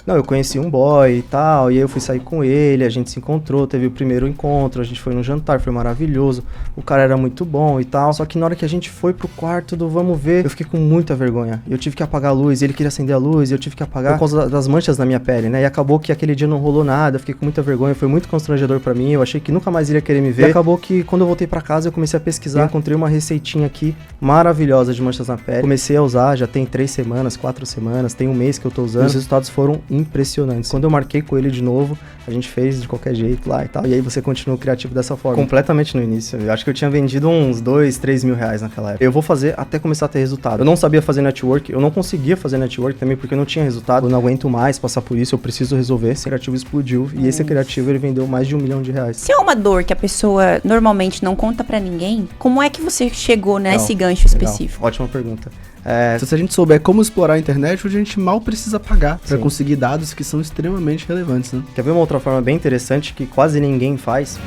Não, eu conheci um boy e tal, e aí eu fui sair com ele, a gente se encontrou, teve o primeiro encontro, a gente foi num jantar, foi maravilhoso, o cara era muito bom e tal, só que na hora que a gente foi pro quarto do vamos ver, eu fiquei com muita vergonha. Eu tive que apagar a luz, ele queria acender a luz, eu tive que apagar por causa das manchas na minha pele, né? E acabou que aquele dia não rolou nada, eu fiquei com muita vergonha, foi muito constrangedor pra mim, eu achei que nunca mais iria querer me ver. E acabou que quando eu voltei pra casa, eu comecei a pesquisar, encontrei uma receitinha aqui maravilhosa de manchas na pele. Comecei a usar, já tem 3 semanas, 4 semanas, tem um mês que eu tô usando. Os resultados foram impressionantes. Quando eu marquei com ele de novo, a gente fez de qualquer jeito lá e tal. E aí você continua criativo dessa forma. Completamente no início. Eu acho que eu tinha vendido uns 2, 3 mil reais naquela época. Eu vou fazer até começar a ter resultado. Eu não sabia fazer network, eu não conseguia fazer network também porque eu não tinha resultado. Eu não aguento mais passar por isso, eu preciso resolver. Esse criativo explodiu e esse criativo ele vendeu mais de R$1 milhão. Se é uma dor que a pessoa normalmente não conta pra ninguém, como é que você chegou nesse gancho específico? Ótima pergunta. Se a gente souber como explorar a internet, hoje a gente mal precisa pagar para conseguir dados que são extremamente relevantes, né? Quer ver uma outra forma bem interessante que quase ninguém faz?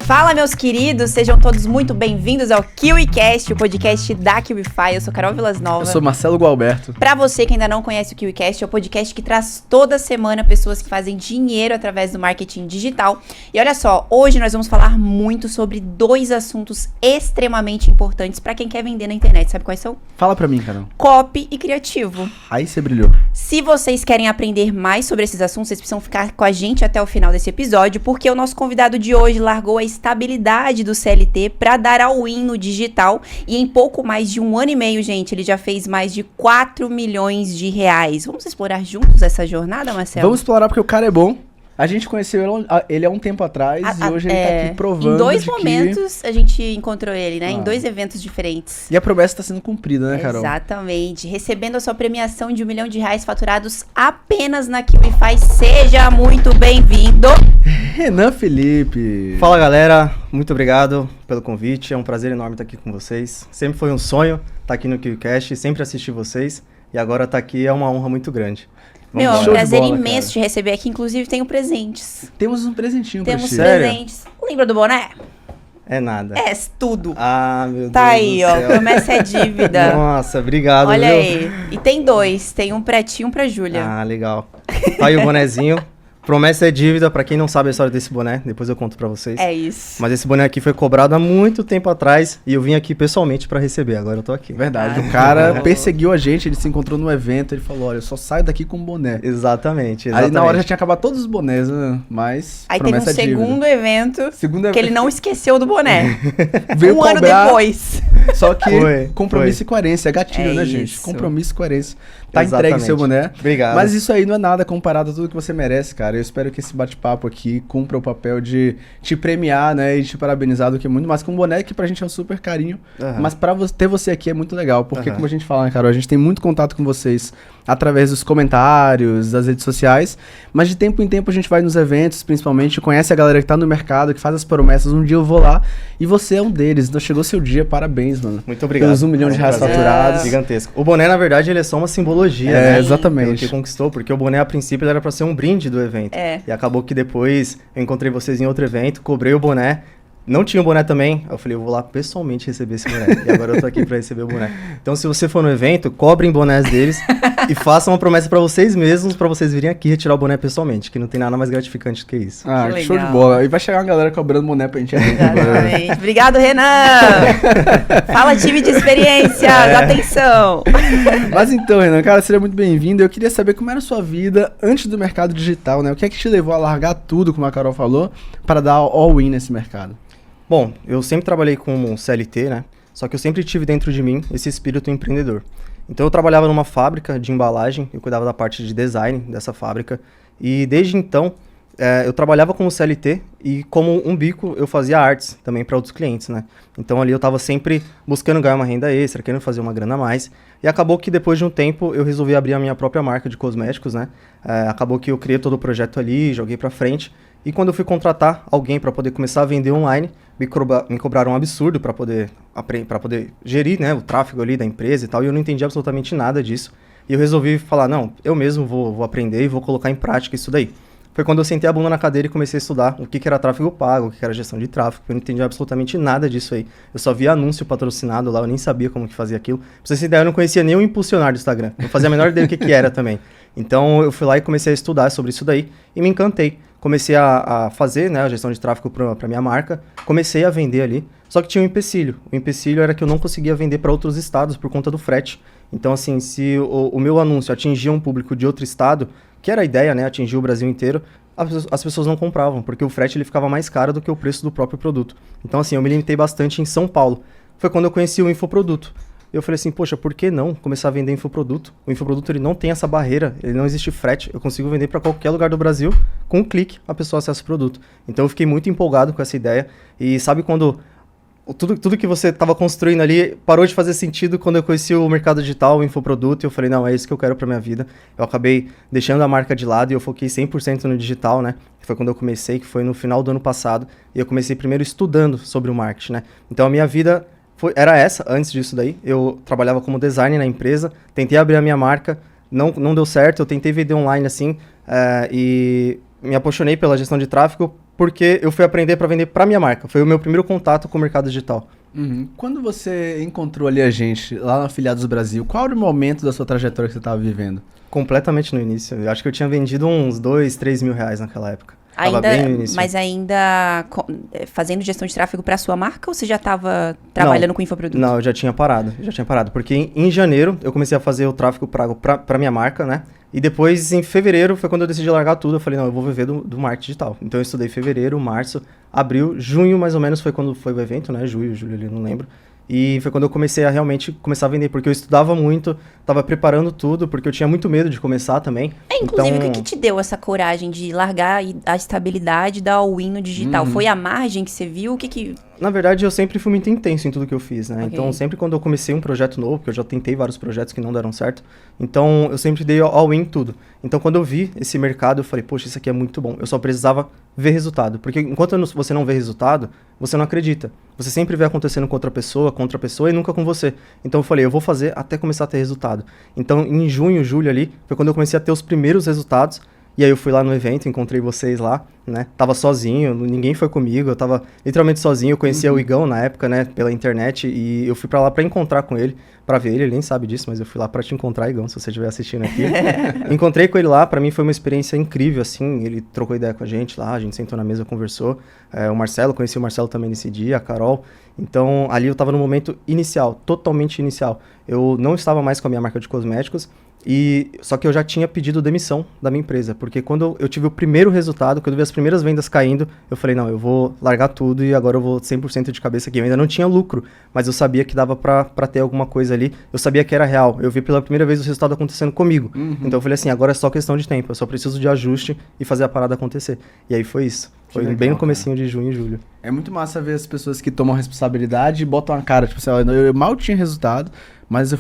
Fala, meus queridos, sejam todos muito bem-vindos ao KiwiCast, o podcast da KiwiFi. Eu sou Carol Vilas-Nova. Eu sou Marcelo Gualberto. Pra você que ainda não conhece o KiwiCast, é o podcast que traz toda semana pessoas que fazem dinheiro através do marketing digital. E olha só, hoje nós vamos falar muito sobre 2 assuntos extremamente importantes pra quem quer vender na internet. Sabe quais são? Fala pra mim, Carol. Copy e criativo. Aí você brilhou. Se vocês querem aprender mais sobre esses assuntos, vocês precisam ficar com a gente até o final desse episódio, porque o nosso convidado de hoje largou a estabilidade do CLT para dar all-in no digital e em pouco mais de 1 ano e meio, gente, ele já fez mais de 4 milhões de reais. Vamos explorar juntos essa jornada, Marcelo? Vamos explorar porque o cara é bom. A gente conheceu ele há um tempo atrás e hoje ele tá aqui provando em 2 momentos a gente encontrou ele, né? Em 2 eventos diferentes. E a promessa tá sendo cumprida, né, Carol? Exatamente. Recebendo a sua premiação de R$1 milhão faturados apenas na KiwiFi. Seja muito bem-vindo! Renan Felipe. Fala, galera. Muito obrigado pelo convite. É um prazer enorme estar aqui com vocês. Sempre foi um sonho estar aqui no KiwiCast, sempre assisti vocês. E agora estar aqui é uma honra muito grande. Meu, é um prazer imenso te receber aqui. Inclusive, tenho presentes. Temos um presentinho pra Temos ti. presentes. Lembra do boné? É nada. É tudo. Ah, meu Deus. Tá aí, do ó. céu. Promessa é dívida. Nossa, obrigado. Olha viu? aí. E tem 2. Tem um pra ti e um pra Júlia. Ah, legal. Tá aí o bonezinho. Promessa é dívida, pra quem não sabe a história desse boné, depois eu conto pra vocês. É isso. Mas esse boné aqui foi cobrado há muito tempo atrás e eu vim aqui pessoalmente pra receber, agora eu tô aqui. Verdade, o cara perseguiu a gente, ele se encontrou no evento, ele falou, olha, eu só saio daqui com um boné. Exatamente. Aí na hora já tinha acabado todos os bonés, né? Mas aí teve um segundo evento que ele não esqueceu do boné. Veio um ano depois. Só que compromisso e coerência, é gatilho, né, gente? Isso. Compromisso e coerência. Tá Exatamente. entregue seu boné. Obrigado. Mas isso aí não é nada comparado a tudo que você merece, cara. Eu espero que esse bate-papo aqui cumpra o papel de te premiar, né? E te parabenizar do que muito mais que um boné, que pra gente é um super carinho. Mas pra ter você aqui é muito legal. Porque, como a gente fala, né, Carol? A gente tem muito contato com vocês através dos comentários, das redes sociais. Mas de tempo em tempo a gente vai nos eventos, principalmente, conhece a galera que tá no mercado, que faz as promessas. Um dia eu vou lá e você é um deles. Então chegou seu dia, parabéns, mano. Muito obrigado. Pelos R$1 milhão faturados. Gigantesco. O boné, na verdade, ele é só uma simbologia, né? Exatamente. Pelo que conquistou, porque o boné, a princípio, ele era pra ser um brinde do evento. E acabou que depois eu encontrei vocês em outro evento, cobrei o boné. Não tinha o boné também, eu falei, eu vou lá pessoalmente receber esse boné. E agora eu tô aqui pra receber o boné. Então, se você for no evento, cobrem bonés deles e façam uma promessa pra vocês mesmos, pra vocês virem aqui retirar o boné pessoalmente, que não tem nada mais gratificante do que isso. Ah, que show de bola. E vai chegar uma galera cobrando boné pra gente aí. Exatamente. Obrigado, Renan! Fala, time de experiência, dá atenção! Mas então, Renan, cara, seja muito bem-vindo. Eu queria saber como era a sua vida antes do mercado digital, né? O que é que te levou a largar tudo, como a Carol falou, para dar all-in nesse mercado? Bom, eu sempre trabalhei como CLT, né? Só que eu sempre tive dentro de mim esse espírito empreendedor. Então eu trabalhava numa fábrica de embalagem, eu cuidava da parte de design dessa fábrica. E desde então, eu trabalhava como CLT e como um bico eu fazia artes também para outros clientes, né? Então ali eu estava sempre buscando ganhar uma renda extra, querendo fazer uma grana a mais. E acabou que depois de um tempo eu resolvi abrir a minha própria marca de cosméticos, né? Acabou que eu criei todo o projeto ali, joguei para frente. E quando eu fui contratar alguém para poder começar a vender online, me cobraram um absurdo para poder gerir, né, o tráfego ali da empresa e tal, e eu não entendi absolutamente nada disso. E eu resolvi falar, não, eu mesmo vou aprender e vou colocar em prática isso daí. foi quando eu sentei a bunda na cadeira e comecei a estudar o que era tráfego pago, o que era gestão de tráfego. Eu não entendi absolutamente nada disso aí. Eu só via anúncio patrocinado lá, eu nem sabia como que fazia aquilo. Pra vocês terem ideia, eu não conhecia nem o impulsionar do Instagram. Eu fazia a menor ideia do que era também. Então eu fui lá e comecei a estudar sobre isso daí e me encantei. Comecei a fazer, né, a gestão de tráfego para minha marca, comecei a vender ali, só que tinha um empecilho. O empecilho era que eu não conseguia vender para outros estados por conta do frete. Então, assim, se o meu anúncio atingia um público de outro estado, que era a ideia, né, atingir o Brasil inteiro, as pessoas não compravam, porque o frete ele ficava mais caro do que o preço do próprio produto. Então, assim, eu me limitei bastante em São Paulo. Foi quando eu conheci o infoproduto. Eu falei assim, poxa, por que não começar a vender infoproduto? O infoproduto ele não tem essa barreira, ele não existe frete, eu consigo vender para qualquer lugar do Brasil, com um clique a pessoa acessa o produto. Então eu fiquei muito empolgado com essa ideia e sabe quando tudo que você estava construindo ali parou de fazer sentido quando eu conheci o mercado digital, o infoproduto, e eu falei, não, é isso que eu quero para minha vida. Eu acabei deixando a marca de lado e eu foquei 100% no digital, né? Foi quando eu comecei, que foi no final do ano passado, e eu comecei primeiro estudando sobre o marketing, né? Então a minha vida era essa, antes disso daí. Eu trabalhava como designer na empresa, tentei abrir a minha marca, não deu certo, eu tentei vender online assim, e me apaixonei pela gestão de tráfego porque eu fui aprender para vender para minha marca. Foi o meu primeiro contato com o mercado digital. Uhum. Quando você encontrou ali a gente, lá na Afiliados Brasil, qual era o momento da sua trajetória que você estava vivendo? Completamente no início. Eu acho que eu tinha vendido uns 2, 3 mil reais naquela época. Mas ainda fazendo gestão de tráfego para sua marca ou você já estava trabalhando com infoproduto? Não, eu já tinha parado, porque em janeiro eu comecei a fazer o tráfego pago para minha marca, né? E depois em fevereiro foi quando eu decidi largar tudo, eu falei, não, eu vou viver do marketing digital. Então eu estudei fevereiro, março, abril, junho mais ou menos foi quando foi o evento, né? Julho ali, não lembro. E foi quando eu comecei a realmente começar a vender, porque eu estudava muito, estava preparando tudo, porque eu tinha muito medo de começar também. Inclusive, o que te deu essa coragem de largar a estabilidade e dar all-in no digital? Foi a margem que você viu? O que... Na verdade, eu sempre fui muito intenso em tudo que eu fiz, né? Okay. Então, sempre quando eu comecei um projeto novo, porque eu já tentei vários projetos que não deram certo, então eu sempre dei all-in em tudo. Então, quando eu vi esse mercado, eu falei, poxa, isso aqui é muito bom. Eu só precisava ver resultado, porque enquanto você não vê resultado, você não acredita. Você sempre vê acontecendo com outra pessoa e nunca com você. Então, eu falei, eu vou fazer até começar a ter resultado. Então, em junho, julho ali, foi quando eu comecei a ter os primeiros resultados. E aí eu fui lá no evento, encontrei vocês lá, né? Tava sozinho, ninguém foi comigo, eu tava literalmente sozinho. Eu conhecia o Igão na época, né? Pela internet, e eu fui pra lá pra encontrar com ele, pra ver ele nem sabe disso, mas eu fui lá pra te encontrar, Igão, se você estiver assistindo aqui. Encontrei com ele lá, pra mim foi uma experiência incrível, assim, ele trocou ideia com a gente lá, a gente sentou na mesa, conversou. O Marcelo, conheci o Marcelo também nesse dia, a Carol. Então, ali eu tava no momento inicial, totalmente inicial. Eu não estava mais com a minha marca de cosméticos, só que eu já tinha pedido demissão da minha empresa, porque quando eu tive o primeiro resultado, quando eu vi as primeiras vendas caindo, eu falei, não, eu vou largar tudo e agora eu vou 100% de cabeça aqui. Eu ainda não tinha lucro, mas eu sabia que dava pra ter alguma coisa ali, eu sabia que era real, eu vi pela primeira vez o resultado acontecendo comigo. Então eu falei assim, agora é só questão de tempo, eu só preciso de ajuste e fazer a parada acontecer. E aí foi isso. Foi legal, bem no comecinho de junho e julho. É muito massa ver as pessoas que tomam responsabilidade e botam a cara, tipo assim, eu mal tinha resultado, mas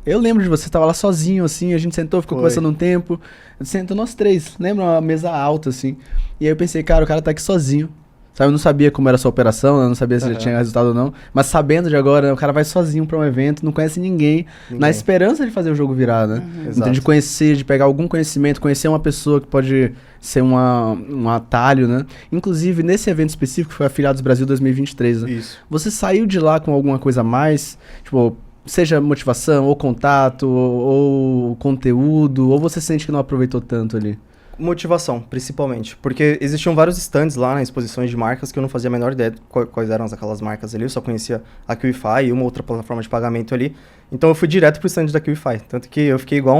eu lembro de você, tava lá sozinho, assim, a gente sentou, ficou conversando um tempo, sentou nós três, lembra? Uma mesa alta, assim, e aí eu pensei, cara, o cara tá aqui sozinho, sabe? Eu não sabia como era a sua operação, eu não sabia se já tinha resultado ou não, mas sabendo de agora, o cara vai sozinho pra um evento, não conhece ninguém. Na esperança de fazer o jogo virar, né? Então, de conhecer, de pegar algum conhecimento, conhecer uma pessoa que pode ser um atalho, né? Inclusive, nesse evento específico, que foi a Afiliados Brasil 2023, né? Isso. Você saiu de lá com alguma coisa a mais, tipo, seja motivação, ou contato, ou conteúdo, ou você sente que não aproveitou tanto ali? Motivação, principalmente, porque existiam vários stands lá, né, exposições de marcas que eu não fazia a menor ideia de quais eram aquelas marcas ali, eu só conhecia a QIFI e uma outra plataforma de pagamento ali, então eu fui direto pro stand da QIFI, tanto que eu fiquei igual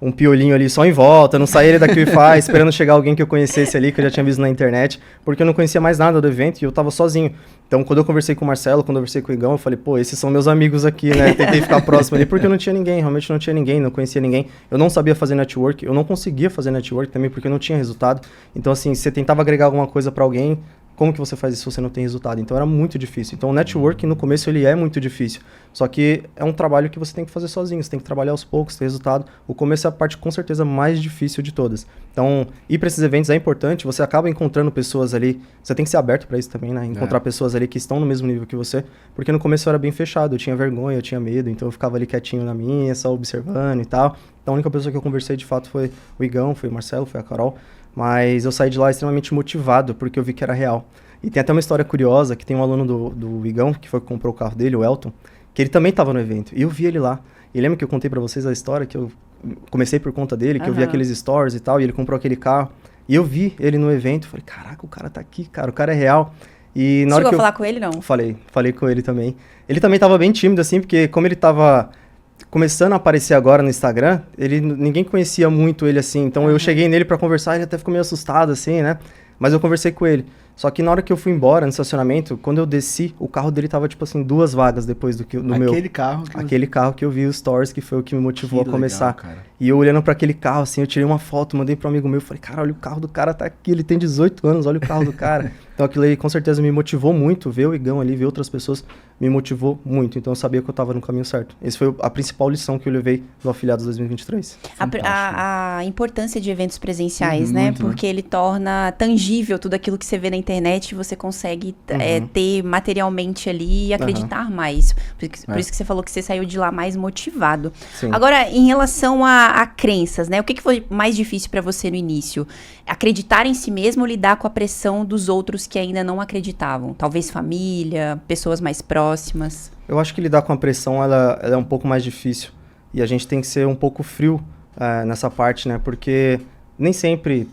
um piolinho ali só em volta, não saí da QIFI esperando chegar alguém que eu conhecesse ali, que eu já tinha visto na internet, porque eu não conhecia mais nada do evento e eu tava sozinho. Então, quando eu conversei com o Marcelo, quando eu conversei com o Igão, eu falei, pô, esses são meus amigos aqui, né? Tentei ficar próximo ali, porque eu não tinha ninguém, realmente não tinha ninguém, não conhecia ninguém. Eu não sabia fazer network, eu não conseguia fazer network também, porque eu não tinha resultado. Então, assim, você tentava agregar alguma coisa pra alguém, como que você faz isso se você não tem resultado? Então era muito difícil. Então o network no começo ele é muito difícil. Só que é um trabalho que você tem que fazer sozinho, você tem que trabalhar aos poucos, ter resultado. O começo é a parte com certeza mais difícil de todas. Então ir para esses eventos é importante, você acaba encontrando pessoas ali, você tem que ser aberto para isso também, né? Encontrar pessoas ali que estão no mesmo nível que você, porque no começo eu era bem fechado, eu tinha vergonha, eu tinha medo, então eu ficava ali quietinho na minha, só observando e tal. A única pessoa que eu conversei, de fato, foi o Igão, foi o Marcelo, foi a Carol. Mas eu saí de lá extremamente motivado, porque eu vi que era real. E tem até uma história curiosa, que tem um aluno do Igão, que foi que comprou o carro dele, o Elton, que ele também estava no evento. E eu vi ele lá. E lembra que eu contei pra vocês a história, que eu comecei por conta dele, que eu vi aqueles stories e tal, e ele comprou aquele carro. E eu vi ele no evento, falei, caraca, o cara tá aqui, cara, o cara é real. E na hora que falar com ele, não? Falei com ele também. Ele também tava bem tímido, assim, porque como ele tava começando a aparecer agora no Instagram, ninguém conhecia muito ele, assim. Então eu cheguei nele pra conversar, ele até ficou meio assustado, assim, né? Mas eu conversei com ele. Só que na hora que eu fui embora no estacionamento, quando eu desci, o carro dele tava, tipo assim, 2 vagas depois do meu. Aquele carro que eu vi os stories, que foi o que me motivou a começar. Legal, cara. E eu olhando pra aquele carro, assim, eu tirei uma foto, mandei pra um amigo meu, falei, cara, olha o carro do cara tá aqui, ele tem 18 anos, olha o carro do cara. Então aquilo aí com certeza me motivou muito, ver o Igão ali, ver outras pessoas, me motivou muito. Então eu sabia que eu tava no caminho certo. Essa foi a principal lição que eu levei do Afiliados 2023. A importância de eventos presenciais, né? Muito, porque ele torna tangível tudo aquilo que você vê na internet e você consegue ter materialmente ali e acreditar mais. Por isso que você falou que você saiu de lá mais motivado. Sim. Agora, em relação a crenças, né? O que foi mais difícil para você no início? Acreditar em si mesmo ou lidar com a pressão dos outros que ainda não acreditavam? Talvez família, pessoas mais próximas? Eu acho que lidar com a pressão, ela é um pouco mais difícil. E a gente tem que ser um pouco frio nessa parte, né? Porque nem sempre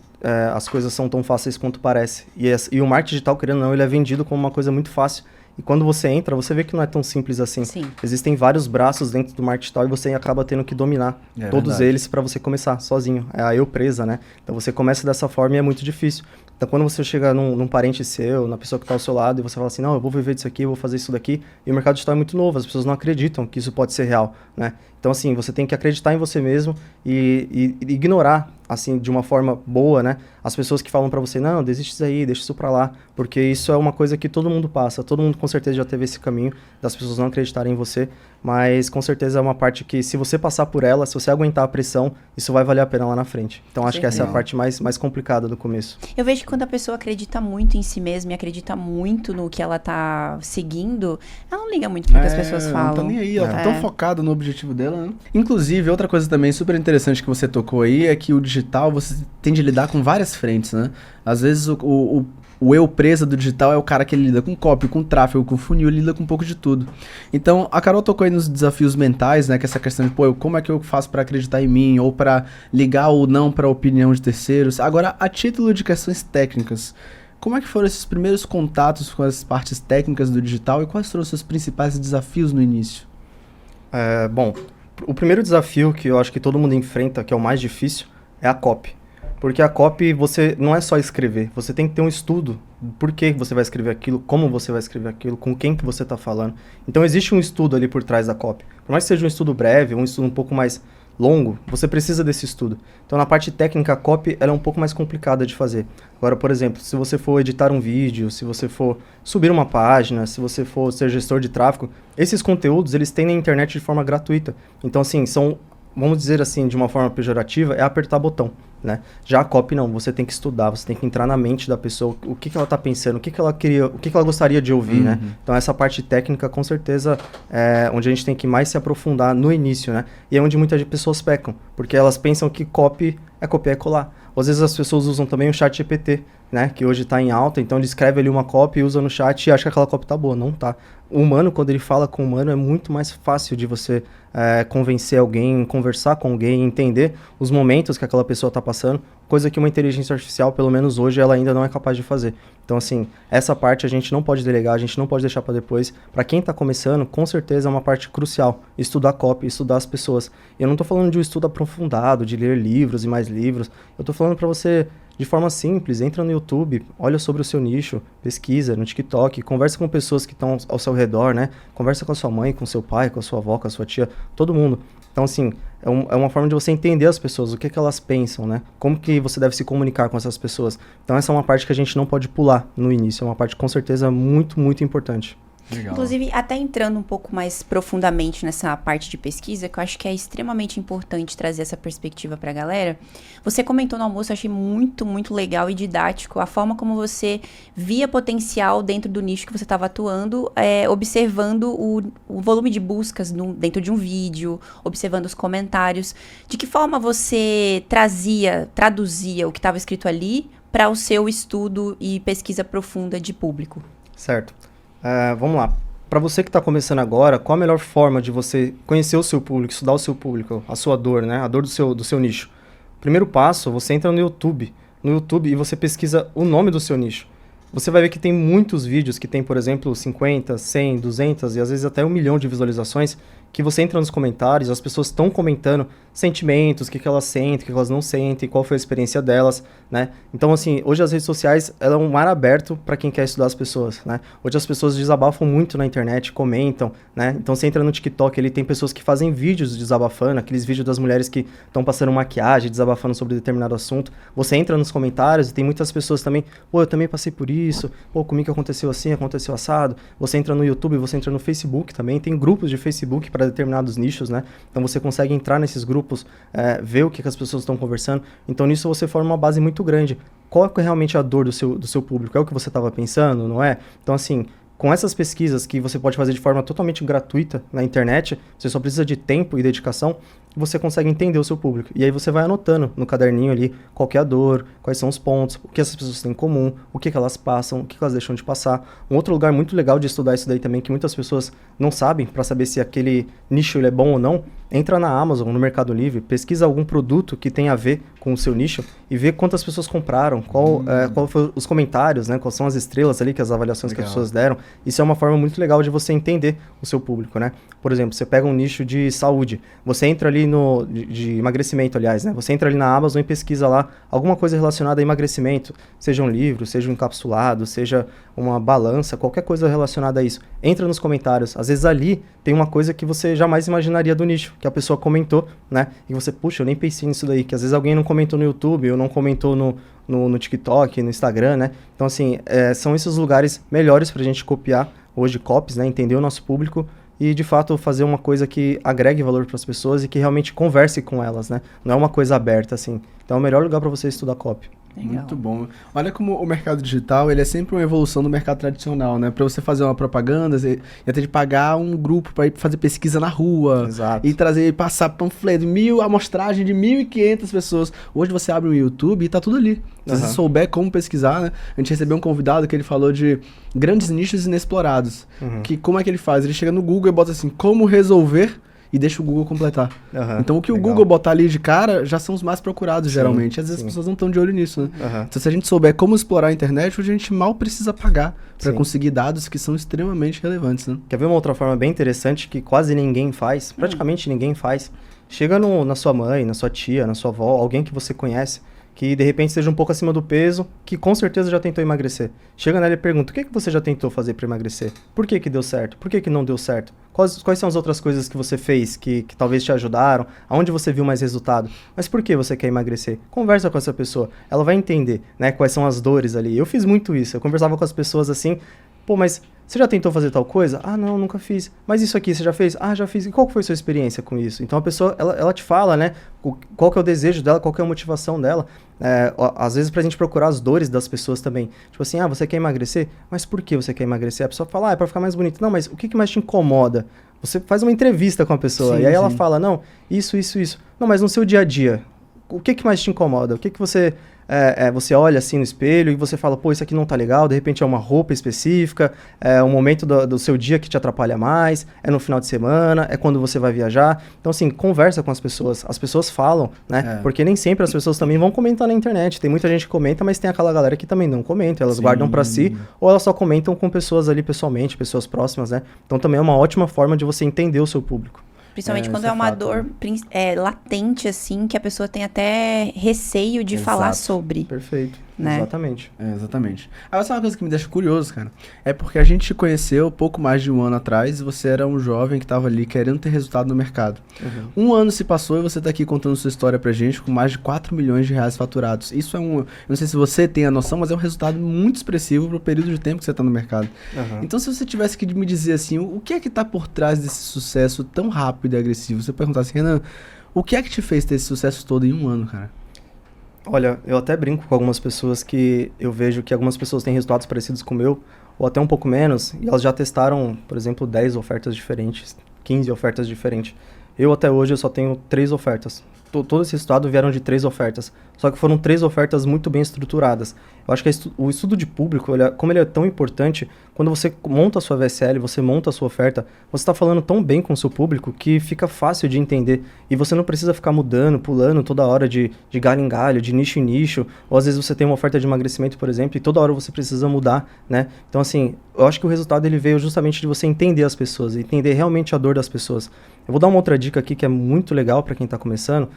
as coisas são tão fáceis quanto parece. E o marketing digital, querendo ou não, ele é vendido como uma coisa muito fácil. E quando você entra, você vê que não é tão simples assim. Sim. Existem vários braços dentro do marketing digital e você acaba tendo que dominar todos eles para você começar sozinho. É a eu presa, né? Então você começa dessa forma e é muito difícil. Então quando você chega num parente seu, na pessoa que está ao seu lado, e você fala assim, não, eu vou viver disso aqui, eu vou fazer isso daqui, e o mercado digital é muito novo, as pessoas não acreditam que isso pode ser real, né? Então assim, você tem que acreditar em você mesmo e ignorar, assim, de uma forma boa, né? As pessoas que falam pra você, não, desiste disso aí, deixa isso pra lá, porque isso é uma coisa que todo mundo passa, todo mundo com certeza já teve esse caminho das pessoas não acreditarem em você, mas com certeza é uma parte que se você passar por ela, se você aguentar a pressão, isso vai valer a pena lá na frente. Então acho que essa é a parte mais complicada do começo. Eu vejo que quando a pessoa acredita muito em si mesma e acredita muito no que ela tá seguindo, ela não liga muito pro que as pessoas falam. Não tá nem aí, ela tá tão focada no objetivo dela, né? Inclusive, outra coisa também super interessante que você tocou aí é que o digital, você tem de lidar com várias frentes, né? Às vezes o eu presa do digital é o cara que ele lida com copy, com tráfego, com funil, ele lida com um pouco de tudo. Então, a Carol tocou aí nos desafios mentais, né? Que é essa questão de, como é que eu faço para acreditar em mim? Ou para ligar ou não para a opinião de terceiros. Agora, a título de questões técnicas, como é que foram esses primeiros contatos com as partes técnicas do digital e quais foram os seus principais desafios no início? Bom, o primeiro desafio que eu acho que todo mundo enfrenta, que é o mais difícil, é a copy. Porque a copy, você não é só escrever, você tem que ter um estudo. Por que você vai escrever aquilo, como você vai escrever aquilo, com quem que você está falando. Então existe um estudo ali por trás da copy. Por mais que seja um estudo breve, um estudo um pouco mais longo, você precisa desse estudo. Então na parte técnica, a copy ela é um pouco mais complicada de fazer. Agora, por exemplo, se você for editar um vídeo, se você for subir uma página, se você for ser gestor de tráfego, esses conteúdos eles têm na internet de forma gratuita. Então assim, vamos dizer assim, de uma forma pejorativa, é apertar botão, né? Já a copy não, você tem que estudar, você tem que entrar na mente da pessoa, o que ela tá pensando, o que ela queria, o que ela gostaria de ouvir, né? Então essa parte técnica, com certeza, é onde a gente tem que mais se aprofundar no início, né? E é onde muitas pessoas pecam, porque elas pensam que copy é copiar e colar. Às vezes as pessoas usam também o chat GPT, né? Que hoje tá em alta, então ele escreve ali uma copy, usa no chat e acha que aquela copy tá boa. Não tá. O humano, quando ele fala com o humano, é muito mais fácil de você convencer alguém, conversar com alguém, entender os momentos que aquela pessoa tá passando, coisa que uma inteligência artificial, pelo menos hoje, ela ainda não é capaz de fazer. Então, assim, essa parte a gente não pode delegar, a gente não pode deixar para depois. Para quem tá começando, com certeza é uma parte crucial, estudar copy, estudar as pessoas. Eu não tô falando de um estudo aprofundado, de ler livros e mais livros, eu tô falando para você de forma simples, entra no YouTube, olha sobre o seu nicho, pesquisa no TikTok, conversa com pessoas que estão ao seu redor, né? Conversa com a sua mãe, com seu pai, com a sua avó, com a sua tia, todo mundo. Então, assim, é uma forma de você entender as pessoas, o que elas pensam, né? Como que você deve se comunicar com essas pessoas. Então, essa é uma parte que a gente não pode pular no início, é uma parte, com certeza, muito, muito importante. Legal. Inclusive, até entrando um pouco mais profundamente nessa parte de pesquisa, que eu acho que é extremamente importante trazer essa perspectiva pra galera. Você comentou no almoço, eu achei muito, muito legal e didático a forma como você via potencial dentro do nicho que você estava atuando, observando o volume de buscas dentro de um vídeo, observando os comentários. De que forma você traduzia o que estava escrito ali para o seu estudo e pesquisa profunda de público? Certo. Vamos lá. Para você que está começando agora, qual a melhor forma de você conhecer o seu público, estudar o seu público, a sua dor, né? A dor do seu nicho? Primeiro passo, você entra no YouTube e você pesquisa o nome do seu nicho. Você vai ver que tem muitos vídeos que tem, por exemplo, 50, 100, 200 e às vezes até 1 milhão de visualizações, que você entra nos comentários, as pessoas estão comentando sentimentos, o que elas sentem, o que elas não sentem, qual foi a experiência delas, né? Então, assim, hoje as redes sociais, ela é um mar aberto para quem quer estudar as pessoas, né? Hoje as pessoas desabafam muito na internet, comentam, né? Então, você entra no TikTok, ele tem pessoas que fazem vídeos desabafando, aqueles vídeos das mulheres que estão passando maquiagem, desabafando sobre determinado assunto. Você entra nos comentários e tem muitas pessoas também, pô, eu também passei por isso, pô, comigo aconteceu assim, aconteceu assado. Você entra no YouTube, você entra no Facebook também, tem grupos de Facebook para determinados nichos, né? Então você consegue entrar nesses grupos, ver o que as pessoas estão conversando. Então nisso você forma uma base muito grande. Qual é realmente a dor do seu público? É o que você estava pensando, não é? Então assim, com essas pesquisas que você pode fazer de forma totalmente gratuita na internet, você só precisa de tempo e dedicação, você consegue entender o seu público. E aí você vai anotando no caderninho ali qual que é a dor, quais são os pontos, o que essas pessoas têm em comum, o que elas passam, o que elas deixam de passar. Um outro lugar muito legal de estudar isso daí também, que muitas pessoas não sabem, para saber se aquele nicho ele é bom ou não, entra na Amazon, no Mercado Livre, pesquisa algum produto que tem a ver com o seu nicho e vê quantas pessoas compraram, qual foram os comentários, né, quais são as estrelas ali, que as avaliações que as pessoas deram. Isso é uma forma muito legal de você entender o seu público, né? Por exemplo, você pega um nicho de saúde, você entra ali de emagrecimento, aliás, né? Você entra ali na Amazon e pesquisa lá alguma coisa relacionada a emagrecimento, seja um livro, seja um encapsulado, seja uma balança, qualquer coisa relacionada a isso. Entra nos comentários. Às vezes ali tem uma coisa que você jamais imaginaria do nicho, que a pessoa comentou, né? E você, puxa, eu nem pensei nisso daí, que às vezes alguém não comentou no YouTube, ou não comentou no TikTok, no Instagram, né? Então, assim, são esses lugares melhores pra gente copiar hoje copies, né? Entender o nosso público e, de fato, fazer uma coisa que agregue valor para as pessoas e que realmente converse com elas, né? Não é uma coisa aberta, assim. Então, é o melhor lugar para você estudar copy. Legal. Muito bom. Olha como o mercado digital, ele é sempre uma evolução do mercado tradicional, né? Para você fazer uma propaganda, você ia ter de pagar um grupo para ir fazer pesquisa na rua. Exato. E passar panfleto, amostragem de 1.500 pessoas. Hoje você abre o YouTube e tá tudo ali. Se você souber como pesquisar, né? A gente recebeu um convidado que ele falou de grandes nichos inexplorados. Que como é que ele faz? Ele chega no Google e bota assim, como resolver, e deixa o Google completar. Então, o que legal. O Google botar ali de cara já são os mais procurados, geralmente. Às vezes as pessoas não estão de olho nisso, né? Então, se a gente souber como explorar a internet, hoje a gente mal precisa pagar para conseguir dados que são extremamente relevantes, né? Quer ver uma outra forma bem interessante que quase ninguém faz? Praticamente ninguém faz. Chega na sua mãe, na sua tia, na sua avó, alguém que você conhece, que de repente esteja um pouco acima do peso, que com certeza já tentou emagrecer. Chega nela e pergunta, o que você já tentou fazer para emagrecer? Por que deu certo? Por que não deu certo? Quais são as outras coisas que você fez que talvez te ajudaram? Aonde você viu mais resultado? Mas por que você quer emagrecer? Conversa com essa pessoa, ela vai entender, né, quais são as dores ali. Eu fiz muito isso, eu conversava com as pessoas assim, pô, mas você já tentou fazer tal coisa? Ah, não, nunca fiz. Mas isso aqui, você já fez? Ah, já fiz. E qual foi a sua experiência com isso? Então a pessoa, ela te fala, né, qual que é o desejo dela, qual que é a motivação dela. Às vezes pra gente procurar as dores das pessoas também. Tipo assim, você quer emagrecer? Mas por que você quer emagrecer? A pessoa fala, é pra ficar mais bonito. Não, mas o que mais te incomoda? Você faz uma entrevista com a pessoa, e aí ela fala, não, isso. Não, mas no seu dia a dia, o que mais te incomoda? O que você... você olha assim no espelho e você fala, pô, isso aqui não tá legal, de repente é uma roupa específica, é um momento do seu dia que te atrapalha mais, é no final de semana, é quando você vai viajar. Então, assim, conversa com as pessoas falam, né? Porque nem sempre as pessoas também vão comentar na internet. Tem muita gente que comenta, mas tem aquela galera que também não comenta, elas guardam pra si, ou elas só comentam com pessoas ali pessoalmente, pessoas próximas, né? Então também é uma ótima forma de você entender o seu público. Principalmente quando é uma dor latente, assim, que a pessoa tem até receio de falar sobre. Perfeito. né? Exatamente. Exatamente. Agora, só uma coisa que me deixa curioso, cara, é porque a gente te conheceu pouco mais de um ano atrás e você era um jovem que tava ali querendo ter resultado no mercado. Um ano se passou e você tá aqui contando sua história pra gente com mais de 4 milhões de reais faturados. Isso é eu não sei se você tem a noção, mas é um resultado muito expressivo pro período de tempo que você tá no mercado. Então, se você tivesse que me dizer assim, o que é que tá por trás desse sucesso tão rápido e agressivo? Você perguntasse, Renan, o que é que te fez ter esse sucesso todo em um ano, cara? Olha, eu até brinco com algumas pessoas que eu vejo que algumas pessoas têm resultados parecidos com o meu, ou até um pouco menos, e elas já testaram, por exemplo, 10 ofertas diferentes, 15 ofertas diferentes. Eu até hoje eu só tenho 3 ofertas. Todo esse resultado vieram de 3 ofertas. Só que foram 3 ofertas muito bem estruturadas. Eu acho que o estudo de público, como ele é tão importante, quando você monta a sua VSL, você monta a sua oferta, você está falando tão bem com o seu público que fica fácil de entender. E você não precisa ficar mudando, pulando toda hora de galho em galho, de nicho em nicho. Ou às vezes você tem uma oferta de emagrecimento, por exemplo, e toda hora você precisa mudar, né? Então, assim, eu acho que o resultado ele veio justamente de você entender as pessoas, entender realmente a dor das pessoas. Eu vou dar uma outra dica aqui que é muito legal para quem está começando,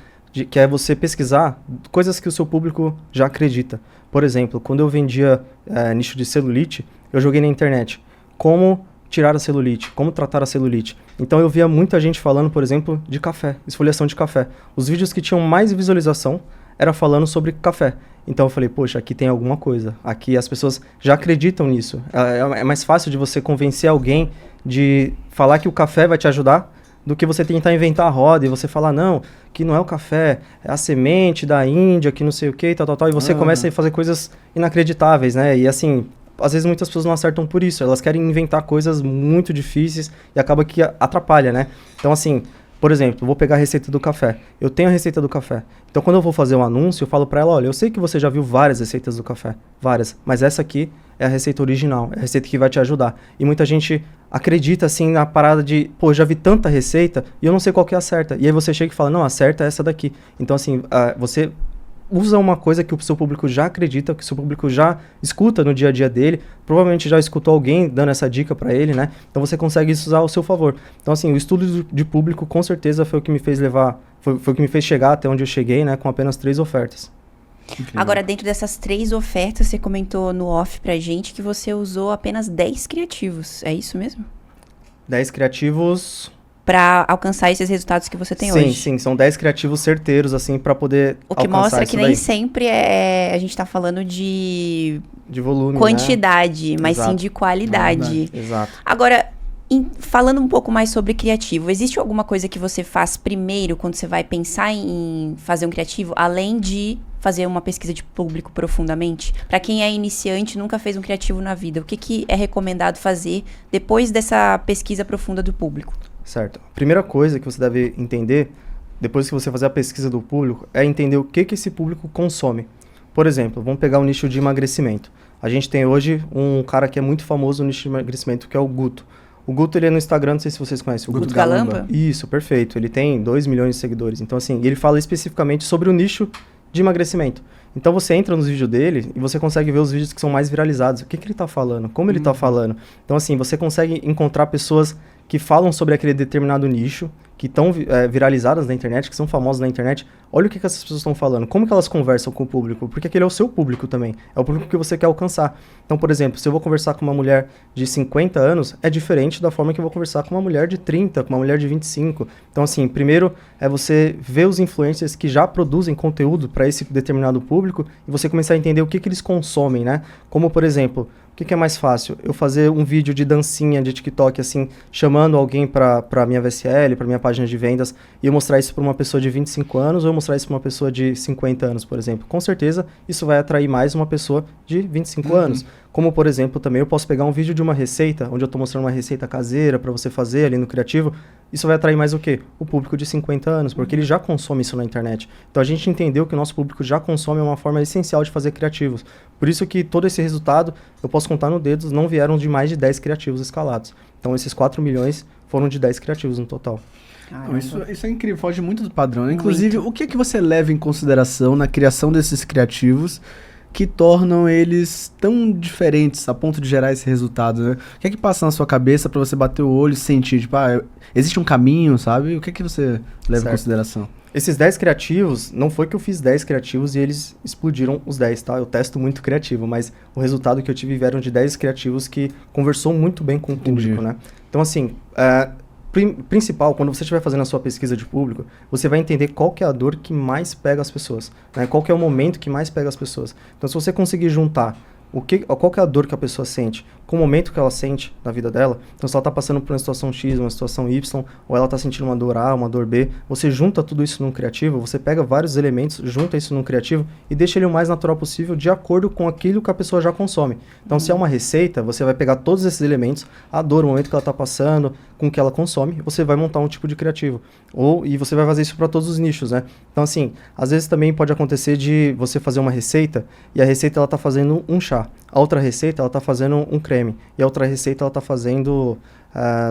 que é você pesquisar coisas que o seu público já acredita. Por exemplo, quando eu vendia nicho de celulite, eu joguei na internet como tirar a celulite, como tratar a celulite. Então eu via muita gente falando, por exemplo, de café, esfoliação de café. Os vídeos que tinham mais visualização era falando sobre café. Então eu falei, poxa, aqui tem alguma coisa. Aqui as pessoas já acreditam nisso. É mais fácil de você convencer alguém de falar que o café vai te ajudar do que você tentar inventar a roda e você falar, não, que não é o café, é a semente da Índia, que não sei o que, tal, e você começa a fazer coisas inacreditáveis, né? E assim, às vezes muitas pessoas não acertam por isso, elas querem inventar coisas muito difíceis e acaba que atrapalha, né? Então assim, por exemplo, eu vou pegar a receita do café. Eu tenho a receita do café. Então quando eu vou fazer um anúncio, eu falo pra ela, olha, eu sei que você já viu várias receitas do café, várias, mas essa aqui é a receita original, é a receita que vai te ajudar. E muita gente acredita assim na parada de, pô, eu já vi tanta receita e eu não sei qual que é a certa. E aí você chega e fala, não, a certa é essa daqui. Então assim, você usa uma coisa que o seu público já acredita, que o seu público já escuta no dia a dia dele, provavelmente já escutou alguém dando essa dica para ele, né? Então você consegue usar ao seu favor. Então assim, o estudo de público com certeza foi o que me fez foi o que me fez chegar até onde eu cheguei, né? Com apenas 3 ofertas. Agora, dentro dessas 3 ofertas, você comentou no off pra gente que você usou apenas 10 criativos. É isso mesmo? 10 criativos para alcançar esses resultados que você tem hoje. Sim, são 10 criativos certeiros, assim, para poder alcançar. O que mostra que nem sempre a gente tá falando de volume, quantidade, né? mas sim de qualidade. Exato. Agora, falando um pouco mais sobre criativo, existe alguma coisa que você faz primeiro quando você vai pensar em fazer um criativo, além de fazer uma pesquisa de público profundamente? Para quem é iniciante, nunca fez um criativo na vida, o que é recomendado fazer depois dessa pesquisa profunda do público? Certo. A primeira coisa que você deve entender, depois que você fazer a pesquisa do público, é entender o que esse público consome. Por exemplo, vamos pegar o nicho de emagrecimento. A gente tem hoje um cara que é muito famoso no nicho de emagrecimento, que é o Guto. O Guto, ele é no Instagram, não sei se vocês conhecem. O Guto Galamba? Isso, perfeito. Ele tem 2 milhões de seguidores. Então, assim, ele fala especificamente sobre o nicho de emagrecimento. Então, você entra nos vídeos dele e você consegue ver os vídeos que são mais viralizados. O que ele tá falando? Como ele tá falando? Então, assim, você consegue encontrar pessoas que falam sobre aquele determinado nicho, que estão viralizadas na internet, que são famosas na internet. Olha o que essas pessoas estão falando, como que elas conversam com o público, porque aquele é o seu público também, é o público que você quer alcançar. Então, por exemplo, se eu vou conversar com uma mulher de 50 anos, é diferente da forma que eu vou conversar com uma mulher de 30, com uma mulher de 25. Então, assim, primeiro é você ver os influencers que já produzem conteúdo para esse determinado público e você começar a entender o que eles consomem, né? Como, por exemplo, o que é mais fácil? Eu fazer um vídeo de dancinha de TikTok, assim, chamando alguém para minha VSL, para minha página de vendas, e eu mostrar isso para uma pessoa de 25 anos ou eu mostrar isso para uma pessoa de 50 anos, por exemplo. Com certeza, isso vai atrair mais uma pessoa de 25 anos. Como, por exemplo, também eu posso pegar um vídeo de uma receita, onde eu estou mostrando uma receita caseira para você fazer ali no criativo. Isso vai atrair mais o quê? O público de 50 anos, porque ele já consome isso na internet. Então, a gente entendeu que o nosso público já consome uma forma essencial de fazer criativos. Por isso que todo esse resultado, eu posso contar no dedo, não vieram de mais de 10 criativos escalados. Então, esses 4 milhões foram de 10 criativos no total. Não, isso é incrível, foge muito do padrão, né? Inclusive, o que é que você leva em consideração na criação desses criativos que tornam eles tão diferentes a ponto de gerar esse resultado, né? O que é que passa na sua cabeça pra você bater o olho e sentir, tipo, existe um caminho, sabe? O que é que você leva em consideração? Esses 10 criativos, não foi que eu fiz 10 criativos e eles explodiram os 10, tá? Eu testo muito criativo, mas o resultado que eu tive vieram de 10 criativos que conversou muito bem com o público, né? Então, assim, principal, quando você estiver fazendo a sua pesquisa de público, você vai entender qual que é a dor que mais pega as pessoas, né? Qual que é o momento que mais pega as pessoas. Então, se você conseguir juntar qual que é a dor que a pessoa sente, com o momento que ela sente na vida dela, então se ela está passando por uma situação X, uma situação Y, ou ela está sentindo uma dor A, uma dor B, você junta tudo isso num criativo, você pega vários elementos, junta isso num criativo e deixa ele o mais natural possível de acordo com aquilo que a pessoa já consome. Então se é uma receita, você vai pegar todos esses elementos, a dor, o momento que ela está passando, com o que ela consome, você vai montar um tipo de criativo. E você vai fazer isso para todos os nichos, né? Então assim, às vezes também pode acontecer de você fazer uma receita e a receita ela está fazendo um chá. A outra receita, ela tá fazendo um creme. E a outra receita, ela tá fazendo,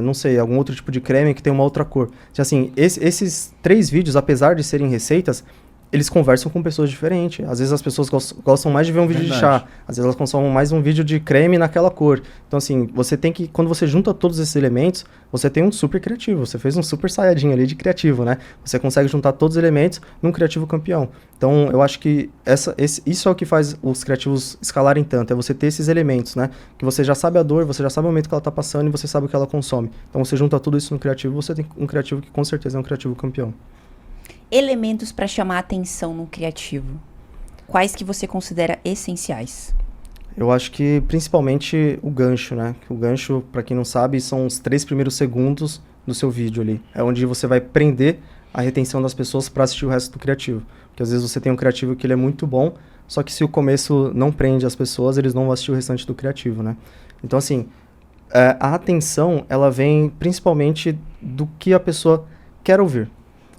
não sei, algum outro tipo de creme que tem uma outra cor. Então, assim, esses 3 vídeos, apesar de serem receitas, eles conversam com pessoas diferentes. Às vezes as pessoas gostam mais de ver um vídeo de chá. Às vezes elas consomem mais um vídeo de creme naquela cor. Então, assim, você tem que... Quando você junta todos esses elementos, você tem um super criativo. Você fez um super saiyajin ali de criativo, né? Você consegue juntar todos os elementos num criativo campeão. Então, eu acho que isso é o que faz os criativos escalarem tanto. É você ter esses elementos, né? Que você já sabe a dor, você já sabe o momento que ela tá passando e você sabe o que ela consome. Então, você junta tudo isso no criativo, você tem um criativo que com certeza é um criativo campeão. Elementos para chamar a atenção no criativo. Quais que você considera essenciais? Eu acho que principalmente o gancho, né? O gancho, para quem não sabe, são os 3 primeiros segundos do seu vídeo ali. É onde você vai prender a retenção das pessoas para assistir o resto do criativo. Porque às vezes você tem um criativo que ele é muito bom, só que se o começo não prende as pessoas, eles não vão assistir o restante do criativo, né? Então, assim, a atenção, ela vem principalmente do que a pessoa quer ouvir.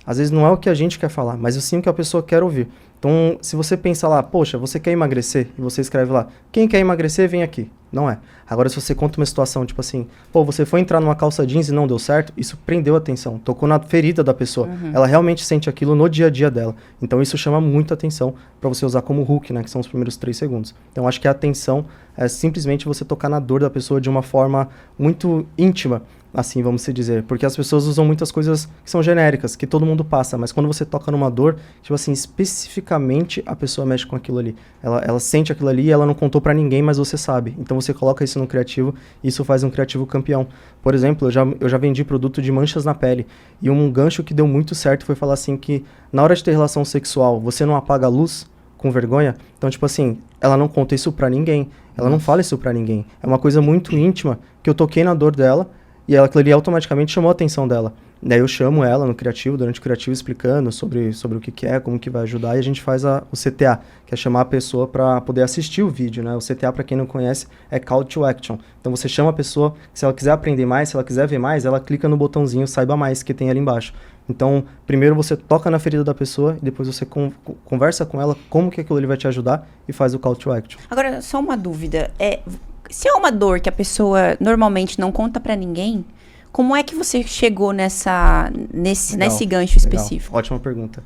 Às vezes não é o que a gente quer falar, mas sim o que a pessoa quer ouvir. Então, se você pensa lá, poxa, você quer emagrecer? E você escreve lá, quem quer emagrecer, vem aqui. Não é. Agora, se você conta uma situação, tipo assim, pô, você foi entrar numa calça jeans e não deu certo, isso prendeu a atenção, tocou na ferida da pessoa. Ela realmente sente aquilo no dia a dia dela. Então, isso chama muita atenção para você usar como hook, né, que são os primeiros 3 segundos. Então, acho que a atenção é simplesmente você tocar na dor da pessoa de uma forma muito íntima, assim, vamos se dizer. Porque as pessoas usam muitas coisas que são genéricas, que todo mundo passa, mas quando você toca numa dor, tipo assim, especificamente a pessoa mexe com aquilo ali. Ela sente aquilo ali e ela não contou pra ninguém, mas você sabe. Então você coloca isso no criativo e isso faz um criativo campeão. Por exemplo, eu já vendi produto de manchas na pele. E um gancho que deu muito certo foi falar assim que na hora de ter relação sexual, você não apaga a luz com vergonha. Então, tipo assim, ela não conta isso pra ninguém. Ela não fala isso pra ninguém. É uma coisa muito íntima que eu toquei na dor dela e aquilo ali automaticamente chamou a atenção dela. Daí eu chamo ela no criativo, durante o criativo, explicando sobre o que é, como que vai ajudar, e a gente faz o CTA, que é chamar a pessoa para poder assistir o vídeo, né? O CTA, para quem não conhece, é Call to Action. Então você chama a pessoa, se ela quiser aprender mais, se ela quiser ver mais, ela clica no botãozinho Saiba Mais, que tem ali embaixo. Então, primeiro você toca na ferida da pessoa, e depois você conversa com ela como que aquilo ali vai te ajudar, e faz o Call to Action. Agora, só uma dúvida. Se é uma dor que a pessoa normalmente não conta para ninguém, como é que você chegou nesse gancho específico? Legal. Ótima pergunta.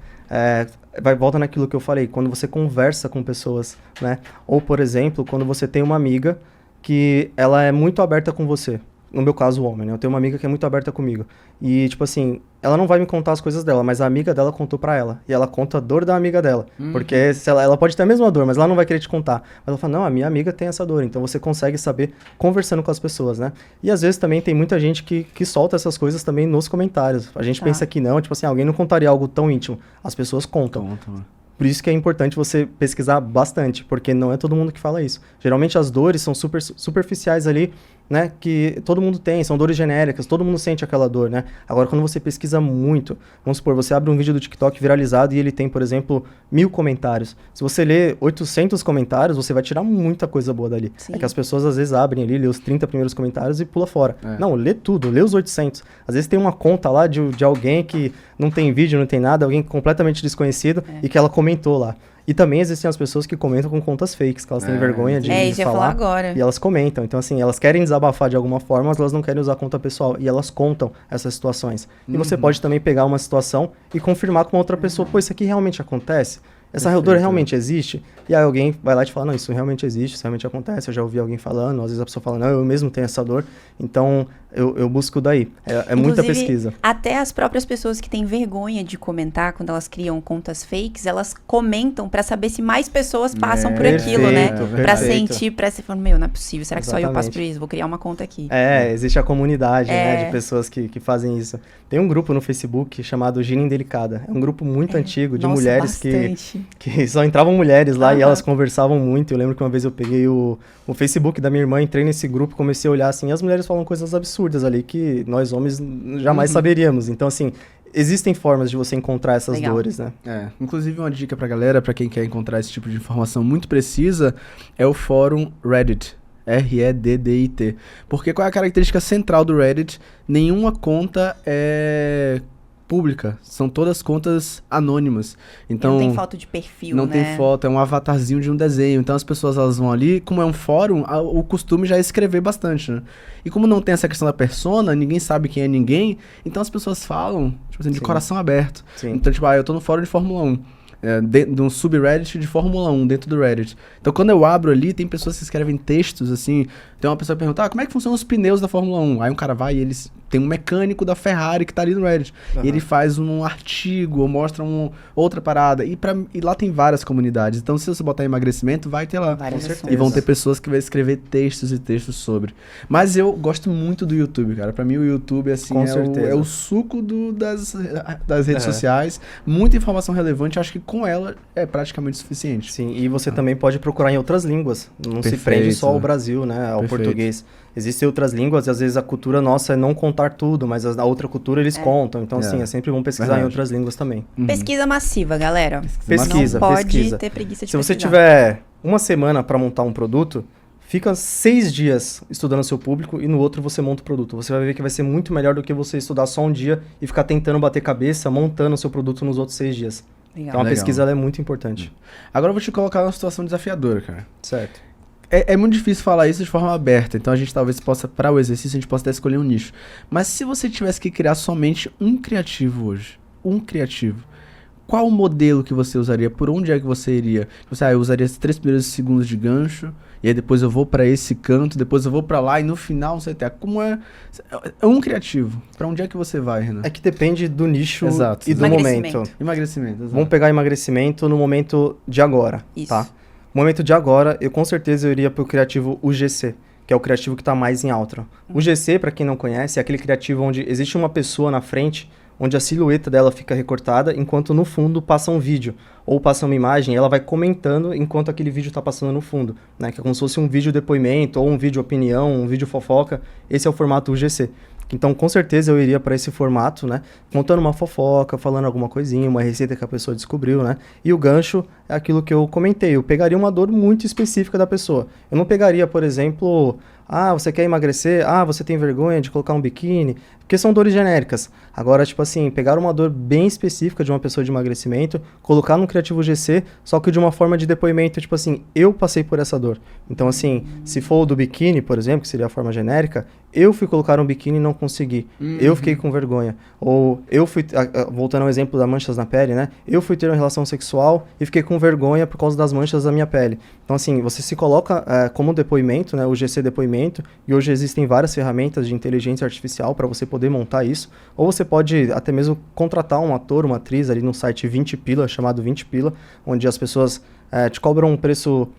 Volta naquilo que eu falei, quando você conversa com pessoas, né? Ou, por exemplo, quando você tem uma amiga que ela é muito aberta com você. No meu caso, o homem, né? Eu tenho uma amiga que é muito aberta comigo. E, tipo assim, ela não vai me contar as coisas dela, mas a amiga dela contou pra ela. E ela conta a dor da amiga dela. Porque se ela pode ter a mesma dor, mas ela não vai querer te contar. Mas ela fala, não, a minha amiga tem essa dor. Então você consegue saber conversando com as pessoas, né? E às vezes também tem muita gente que solta essas coisas também nos comentários. A gente pensa que não, tipo assim, alguém não contaria algo tão íntimo. As pessoas contam. Por isso que é importante você pesquisar bastante, porque não é todo mundo que fala isso. Geralmente as dores são superficiais ali, né, que todo mundo tem, são dores genéricas, todo mundo sente aquela dor, né? Agora, quando você pesquisa muito, vamos supor, você abre um vídeo do TikTok viralizado e ele tem, por exemplo, 1000 comentários. Se você ler 800 comentários, você vai tirar muita coisa boa dali. Sim. É que as pessoas às vezes abrem ali, lê os 30 primeiros comentários e pula fora. Não, lê tudo, lê os 800. Às vezes tem uma conta lá de alguém que não tem vídeo, não tem nada, alguém completamente desconhecido e que ela comentou lá. E também existem as pessoas que comentam com contas fakes, que elas têm vergonha de isso falar. Falar agora. E elas comentam. Então, assim, elas querem desabafar de alguma forma, mas elas não querem usar a conta pessoal. E elas contam essas situações. E você pode também pegar uma situação e confirmar com outra pessoa, pô, isso aqui realmente acontece? essa dor realmente existe? E aí alguém vai lá e te fala, não, isso realmente existe, isso realmente acontece, eu já ouvi alguém falando, às vezes a pessoa fala, não, eu mesmo tenho essa dor, então eu busco daí. É muita pesquisa. Até as próprias pessoas que têm vergonha de comentar, quando elas criam contas fakes, elas comentam pra saber se mais pessoas passam por aquilo, né? Pra sentir, pra se falar, meu, não é possível, será que só eu passo por isso? Vou criar uma conta aqui. Existe a comunidade, né, de pessoas que fazem isso. Tem um grupo no Facebook chamado Gira Indelicada. É um grupo muito antigo de mulheres que só entravam mulheres lá e elas conversavam muito. Eu lembro que uma vez eu peguei o Facebook da minha irmã, entrei nesse grupo, comecei a olhar assim, e as mulheres falam coisas absurdas ali que nós homens jamais saberíamos. Então, assim, existem formas de você encontrar essas dores, né? Inclusive uma dica pra galera, pra quem quer encontrar esse tipo de informação muito precisa, é o fórum Reddit. Reddit. Porque qual é a característica central do Reddit? Nenhuma conta é pública, são todas contas anônimas. Então, não tem foto de perfil, não tem foto, é um avatarzinho de um desenho. Então as pessoas elas vão ali, como é um fórum, o costume já é escrever bastante, né? E como não tem essa questão da persona, ninguém sabe quem é ninguém, então as pessoas falam, tipo assim, de coração aberto. Sim. Então, tipo, eu tô no fórum de Fórmula 1. De um subreddit de Fórmula 1 dentro do Reddit. Então, quando eu abro ali, tem pessoas que escrevem textos, assim. Tem uma pessoa que pergunta, como é que funcionam os pneus da Fórmula 1? Aí um cara vai e eles tem um mecânico da Ferrari que tá ali no Reddit. E ele faz um artigo, ou mostra outra parada. E lá tem várias comunidades. Então, se você botar emagrecimento, vai ter lá. E vão ter pessoas que vão escrever textos e textos sobre. Mas eu gosto muito do YouTube, cara. Pra mim, o YouTube, assim, é o suco das redes sociais. Muita informação relevante. Acho que com ela é praticamente suficiente. Sim, e você também pode procurar em outras línguas. Não se prende só ao Brasil, né? Ao português. Existem outras línguas e às vezes a cultura nossa é não contar tudo, mas a outra cultura eles contam. Então, assim, é sempre bom pesquisar em outras línguas também. Pesquisa massiva, galera. Pesquisa, não pode ter preguiça de pesquisar. Se você tiver uma semana para montar um produto, fica 6 dias estudando o seu público e no outro você monta o produto. Você vai ver que vai ser muito melhor do que você estudar só um dia e ficar tentando bater cabeça, montando o seu produto nos outros 6 dias. Então a pesquisa ela é muito importante. Agora eu vou te colocar numa situação desafiadora, cara. Certo. É muito difícil falar isso de forma aberta, então a gente talvez possa, para o exercício, a gente possa até escolher um nicho. Mas se você tivesse que criar somente um criativo hoje, qual o modelo que você usaria? Por onde é que você iria? Eu usaria esses 3 primeiros segundos de gancho, e aí depois eu vou para esse canto, depois eu vou para lá, e no final você tem... Como é um criativo? Para onde é que você vai, Renan? É que depende do nicho e do momento. Emagrecimento, exato. Vamos pegar emagrecimento no momento de agora, tá? No momento de agora, eu com certeza eu iria pro criativo UGC, que é o criativo que está mais em alta. O GC, para quem não conhece, é aquele criativo onde existe uma pessoa na frente, onde a silhueta dela fica recortada, enquanto no fundo passa um vídeo, ou passa uma imagem, e ela vai comentando enquanto aquele vídeo está passando no fundo, né? Que é como se fosse um vídeo depoimento, ou um vídeo opinião, um vídeo fofoca. Esse é o formato UGC. Então, com certeza, eu iria para esse formato, né? Contando uma fofoca, falando alguma coisinha, uma receita que a pessoa descobriu, né? E o gancho é aquilo que eu comentei. Eu pegaria uma dor muito específica da pessoa. Eu não pegaria, por exemplo... você quer emagrecer? Você tem vergonha de colocar um biquíni? Porque são dores genéricas. Agora, tipo assim, pegar uma dor bem específica de uma pessoa de emagrecimento, colocar no criativo GC, só que de uma forma de depoimento, tipo assim, eu passei por essa dor. Então, assim, se for o do biquíni, por exemplo, que seria a forma genérica, eu fui colocar um biquíni e não consegui. Eu fiquei com vergonha. Ou eu fui, voltando ao exemplo das manchas na pele, né? Eu fui ter uma relação sexual e fiquei com vergonha por causa das manchas da minha pele. Então, assim, você se coloca como depoimento, né? O GC depoimento, e hoje existem várias ferramentas de inteligência artificial para você poder montar isso. Ou você pode até mesmo contratar um ator, uma atriz ali no site 20 Pila, chamado 20 Pila, onde as pessoas te cobram um preço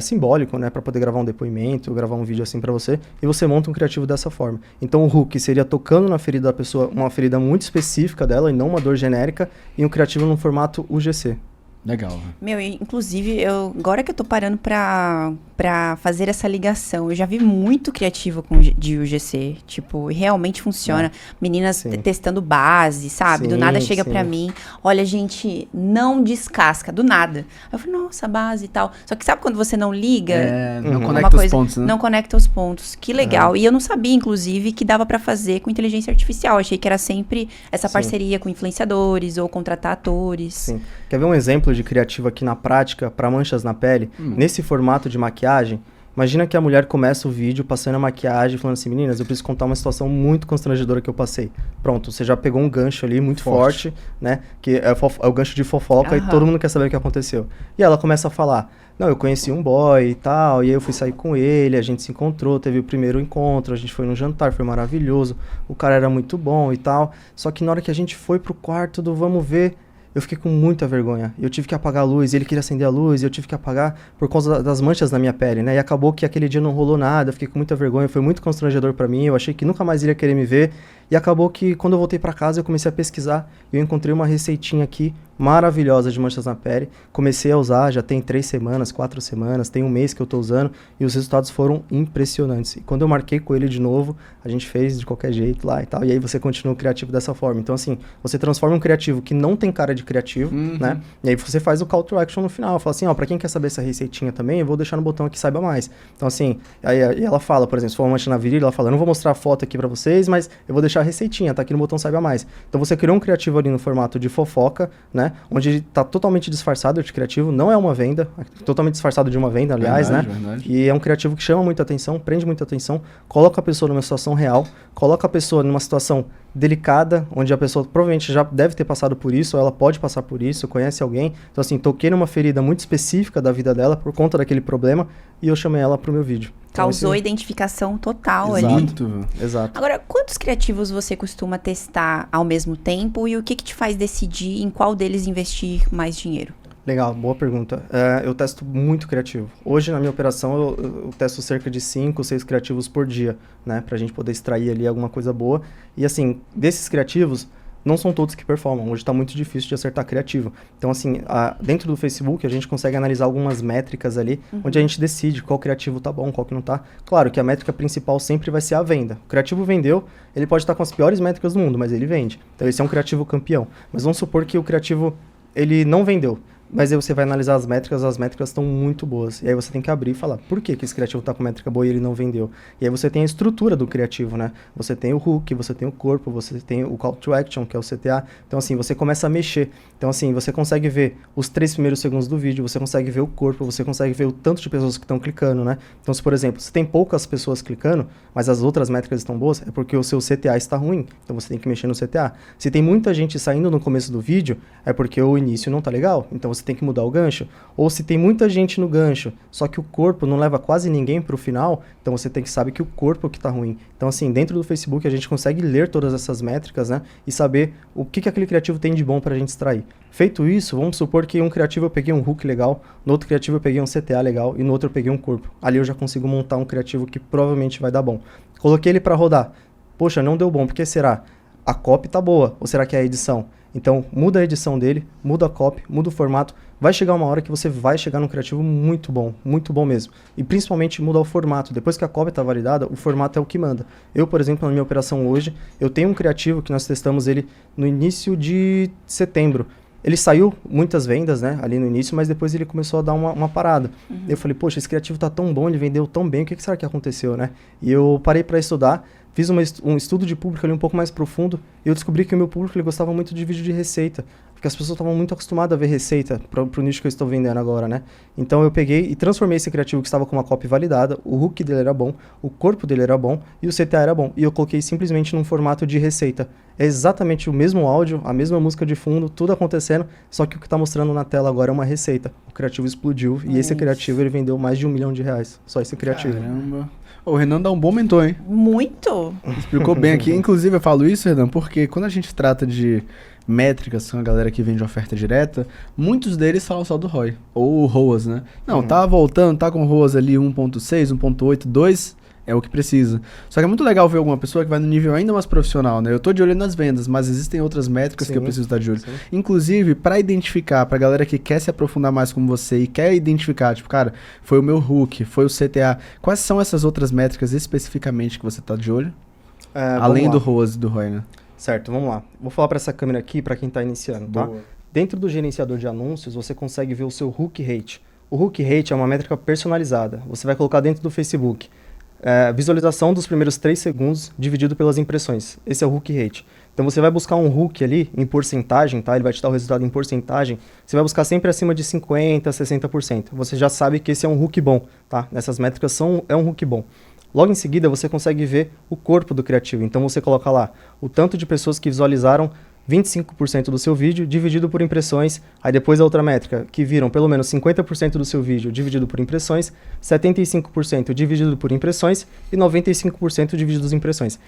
simbólico, né, para poder gravar um depoimento, gravar um vídeo assim para você, e você monta um criativo dessa forma. Então o hook seria tocando na ferida da pessoa, uma ferida muito específica dela e não uma dor genérica, e um criativo no formato UGC. Legal. Meu, inclusive, agora que eu tô parando pra fazer essa ligação, eu já vi muito criativo de UGC, tipo, realmente funciona. Meninas testando base, sabe? Do nada chega pra mim, olha, gente, não descasca, do nada. Aí eu falei, nossa, base e tal. Só que sabe quando você não liga? Não conecta os pontos, né? Não conecta os pontos. Que legal. E eu não sabia, inclusive, que dava pra fazer com inteligência artificial. Achei que era sempre essa parceria com influenciadores ou contratar atores. Sim. Quer ver um exemplo de criativo aqui na prática para manchas na pele? Nesse formato de maquiagem, Imagina que a mulher começa o vídeo passando a maquiagem, falando assim, meninas, eu preciso contar uma situação muito constrangedora que eu passei. Pronto, você já pegou um gancho ali muito forte, né? Que é o gancho de fofoca e todo mundo quer saber o que aconteceu. E ela começa a falar, não, eu conheci um boy e tal, e aí eu fui sair com ele, a gente se encontrou, teve o primeiro encontro, a gente foi num jantar, foi maravilhoso, o cara era muito bom e tal, só que na hora que a gente foi pro quarto do vamos ver, eu fiquei com muita vergonha. Eu tive que apagar a luz, ele queria acender a luz, e eu tive que apagar por causa das manchas na minha pele, né? E acabou que aquele dia não rolou nada, eu fiquei com muita vergonha, foi muito constrangedor pra mim, eu achei que nunca mais iria querer me ver. E acabou que quando eu voltei pra casa eu comecei a pesquisar e eu encontrei uma receitinha aqui maravilhosa de manchas na pele. Comecei a usar, já tem 3 semanas, 4 semanas, tem um mês que eu tô usando e os resultados foram impressionantes. E quando eu marquei com ele de novo, a gente fez de qualquer jeito lá e tal. E aí você continua criativo dessa forma. Então assim, você transforma um criativo que não tem cara de criativo, né? E aí você faz o call to action no final. Fala assim, ó, pra quem quer saber essa receitinha também, eu vou deixar no botão aqui, saiba mais. Então assim, aí ela fala, por exemplo, se for uma mancha na virilha, ela fala, eu não vou mostrar a foto aqui pra vocês, mas eu vou deixar a receitinha, tá aqui no botão saiba mais. Então você criou um criativo ali no formato de fofoca, né? Onde tá totalmente disfarçado de criativo, não é uma venda, totalmente disfarçado de uma venda, aliás, verdade, né? Verdade. E é um criativo que chama muita atenção, prende muita atenção, coloca a pessoa numa situação real, coloca a pessoa numa situação delicada, onde a pessoa provavelmente já deve ter passado por isso, ou ela pode passar por isso, conhece alguém. Então assim, toquei numa ferida muito específica da vida dela por conta daquele problema e eu chamei ela pro meu vídeo. Causou identificação total Exato. ali. Exato. Agora, quantos criativos você costuma testar ao mesmo tempo e o que te faz decidir em qual deles investir mais dinheiro? Legal, boa pergunta. Eu testo muito criativo. Hoje, na minha operação, eu testo cerca de 5, 6 criativos por dia, né? Pra gente poder extrair ali alguma coisa boa. E assim, desses criativos, não são todos que performam. Hoje está muito difícil de acertar criativo. Então, assim, dentro do Facebook, a gente consegue analisar algumas métricas ali, onde a gente decide qual criativo tá bom, qual que não tá. Claro que a métrica principal sempre vai ser a venda. O criativo vendeu, ele pode estar com as piores métricas do mundo, mas ele vende. Então, esse é um criativo campeão. Mas vamos supor que o criativo, ele não vendeu. Mas aí você vai analisar as métricas estão muito boas. E aí você tem que abrir e falar, por que esse criativo está com métrica boa e ele não vendeu? E aí você tem a estrutura do criativo, né? Você tem o hook, você tem o corpo, você tem o call to action, que é o CTA. Então assim, você começa a mexer. Então assim, você consegue ver os 3 primeiros segundos do vídeo, você consegue ver o corpo, você consegue ver o tanto de pessoas que estão clicando, né? Então se, por exemplo, se tem poucas pessoas clicando, mas as outras métricas estão boas, é porque o seu CTA está ruim. Então você tem que mexer no CTA. Se tem muita gente saindo no começo do vídeo, é porque o início não tá legal. Então você tem que mudar o gancho. Ou se tem muita gente no gancho, só que o corpo não leva quase ninguém pro final, então você tem que saber que o corpo que tá ruim. Então assim, dentro do Facebook a gente consegue ler todas essas métricas, né? E saber o que aquele criativo tem de bom pra gente extrair. Feito isso, vamos supor que um criativo eu peguei um hook legal, no outro criativo eu peguei um CTA legal e no outro eu peguei um corpo. Ali eu já consigo montar um criativo que provavelmente vai dar bom. Coloquei ele pra rodar. Poxa, não deu bom, por que será? A copy tá boa, ou será que é a edição? Então, muda a edição dele, muda a copy, muda o formato. Vai chegar uma hora que você vai chegar num criativo muito bom mesmo. E principalmente muda o formato. Depois que a copy está validada, o formato é o que manda. Eu, por exemplo, na minha operação hoje, eu tenho um criativo que nós testamos ele no início de setembro. Ele saiu muitas vendas, né, ali no início, mas depois ele começou a dar uma parada. Eu falei, poxa, esse criativo tá tão bom, ele vendeu tão bem, o que será que aconteceu, né? E eu parei para estudar, fiz um estudo de público ali um pouco mais profundo, e eu descobri que o meu público ele gostava muito de vídeo de receita, porque as pessoas estavam muito acostumadas a ver receita pro nicho que eu estou vendendo agora, né? Então eu peguei e transformei esse criativo que estava com uma copy validada, o hook dele era bom, o corpo dele era bom e o CTA era bom. E eu coloquei simplesmente num formato de receita. É exatamente o mesmo áudio, a mesma música de fundo, tudo acontecendo, só que o que está mostrando na tela agora é uma receita. O criativo explodiu e esse criativo ele vendeu mais de R$1 milhão. Só esse criativo. Caramba. O Renan dá um bom mentor, hein? Muito! Explicou bem aqui. Inclusive, eu falo isso, Renan, porque quando a gente trata de métricas com a galera que vende oferta direta, muitos deles falam só do ROI, ou o ROAS, né? Não, tá voltando, tá com ROAS ali 1.6, 1.8, 2... é o que precisa. Só que é muito legal ver alguma pessoa que vai no nível ainda mais profissional, né? Eu tô de olho nas vendas, mas existem outras métricas que eu preciso estar de olho. Sim. Inclusive, para identificar, pra galera que quer se aprofundar mais como você e quer identificar, tipo, cara, foi o meu hook, foi o CTA. Quais são essas outras métricas especificamente que você tá de olho? Além do ROAS e do ROI, né? Certo, vamos lá. Vou falar para essa câmera aqui para quem tá iniciando, tá? Dentro do gerenciador de anúncios, você consegue ver o seu hook rate. O hook rate é uma métrica personalizada. Você vai colocar dentro do Facebook. visualização dos primeiros 3 segundos dividido pelas impressões. Esse é o hook rate. Então você vai buscar um hook ali em porcentagem, tá? Ele vai te dar o resultado em porcentagem. Você vai buscar sempre acima de 50%, 60%. Você já sabe que esse é um hook bom, tá? Essas métricas é um hook bom. Logo em seguida, você consegue ver o corpo do criativo. Então você coloca lá o tanto de pessoas que visualizaram 25% do seu vídeo dividido por impressões. Aí depois a outra métrica, que viram pelo menos 50% do seu vídeo dividido por impressões, 75% dividido por impressões e 95% dividido por impressões.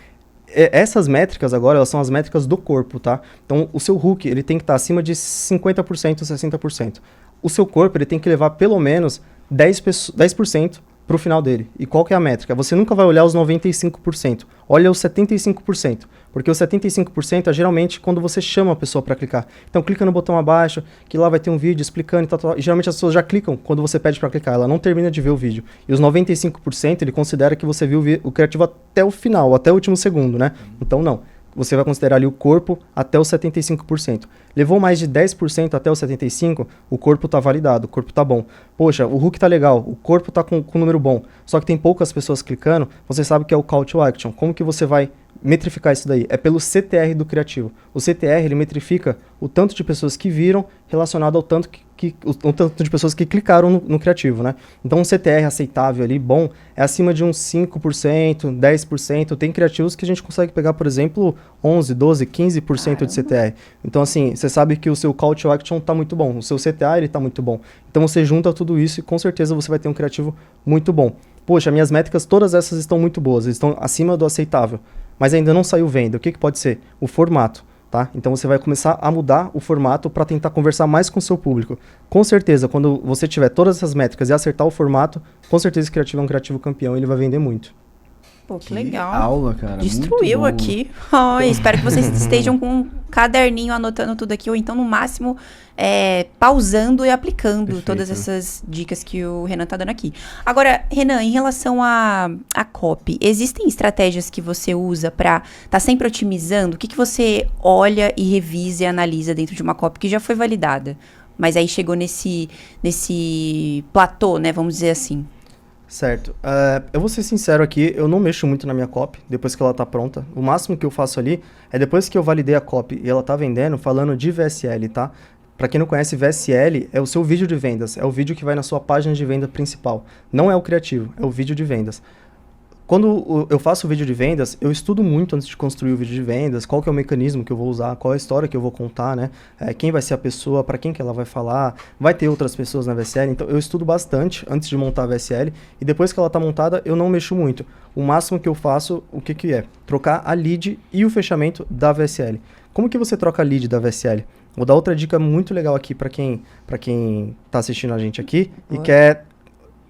Essas métricas agora, elas são as métricas do corpo, tá? Então o seu hook, ele tem que estar acima de 50%, 60%. O seu corpo, ele tem que levar pelo menos 10% para o final dele. E qual que é a métrica? Você nunca vai olhar os 95%, olha os 75%, porque os 75% é geralmente quando você chama a pessoa para clicar. Então clica no botão abaixo, que lá vai ter um vídeo explicando e tal. E geralmente as pessoas já clicam quando você pede para clicar, ela não termina de ver o vídeo. E os 95% ele considera que você viu o criativo até o final, até o último segundo, né? Então não. Você vai considerar ali o corpo até os 75%. Levou mais de 10% até os 75%, o corpo está validado, o corpo está bom. Poxa, o hook está legal, o corpo está com um número bom, só que tem poucas pessoas clicando, você sabe que é o call to action. Como que você vai metrificar isso daí? É pelo CTR do criativo. O CTR, ele metrifica o tanto de pessoas que viram relacionado ao tanto o tanto de pessoas que clicaram no criativo, né? Então um CTR aceitável ali, bom, é acima de uns 5%, 10%. Tem criativos que a gente consegue pegar, por exemplo, 11, 12, 15% de CTR. Então assim, você sabe que o seu call to action está muito bom, o seu CTR está muito bom. Então você junta tudo isso e com certeza você vai ter um criativo muito bom. Poxa, minhas métricas, todas essas estão muito boas, estão acima do aceitável, mas ainda não saiu venda. O que pode ser? O formato. Tá? Então você vai começar a mudar o formato para tentar conversar mais com o seu público. Com certeza, quando você tiver todas essas métricas e acertar o formato, com certeza esse criativo é um criativo campeão e ele vai vender muito. Pô, que legal. Aula, cara. Destruiu aqui. Oh, espero que vocês estejam com um caderninho anotando tudo aqui, ou então, no máximo, pausando e aplicando Perfeito. Todas essas dicas que o Renan tá dando aqui. Agora, Renan, em relação a copy, existem estratégias que você usa para tá sempre otimizando? O que você olha e revisa e analisa dentro de uma copy que já foi validada, mas aí chegou nesse platô, né? Vamos dizer assim. Certo. Eu vou ser sincero aqui, eu não mexo muito na minha copy depois que ela tá pronta. O máximo que eu faço ali é depois que eu validei a copy e ela tá vendendo, falando de VSL, tá? Pra quem não conhece, VSL é o seu vídeo de vendas, é o vídeo que vai na sua página de venda principal. Não é o criativo, é o vídeo de vendas. Quando eu faço o vídeo de vendas, eu estudo muito antes de construir o vídeo de vendas, qual que é o mecanismo que eu vou usar, qual é a história que eu vou contar, né? Quem vai ser a pessoa, para quem que ela vai falar, vai ter outras pessoas na VSL, então eu estudo bastante antes de montar a VSL e depois que ela está montada, eu não mexo muito. O máximo que eu faço, o que é? Trocar a lead e o fechamento da VSL. Como que você troca a lead da VSL? Vou dar outra dica muito legal aqui para quem está assistindo a gente aqui e quer...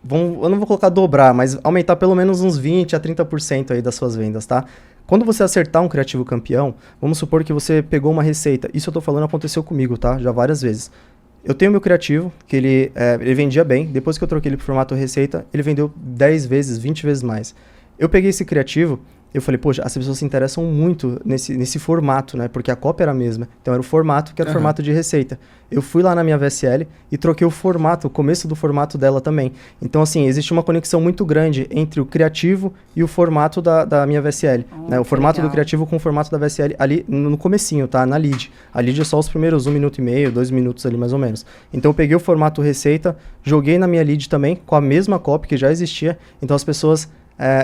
eu não vou colocar dobrar, mas aumentar pelo menos uns 20% a 30% aí das suas vendas, tá? Quando você acertar um criativo campeão, vamos supor que você pegou uma receita. Isso eu tô falando aconteceu comigo, tá? Já várias vezes. Eu tenho meu criativo, que ele vendia bem. Depois que eu troquei ele pro formato receita, ele vendeu 10 vezes, 20 vezes mais. Eu peguei esse criativo, eu falei, poxa, as pessoas se interessam muito nesse formato, né? Porque a cópia era a mesma. Então era o formato, que era o formato de receita. Eu fui lá na minha VSL e troquei o formato, o começo do formato dela também. Então, assim, existe uma conexão muito grande entre o criativo e o formato da minha VSL. Né? O formato do criativo com o formato da VSL ali no comecinho, tá? Na lead. A lead é só os primeiros 1 minuto e meio, 2 minutos ali mais ou menos. Então eu peguei o formato receita, joguei na minha lead também, com a mesma cópia que já existia. Então as pessoas...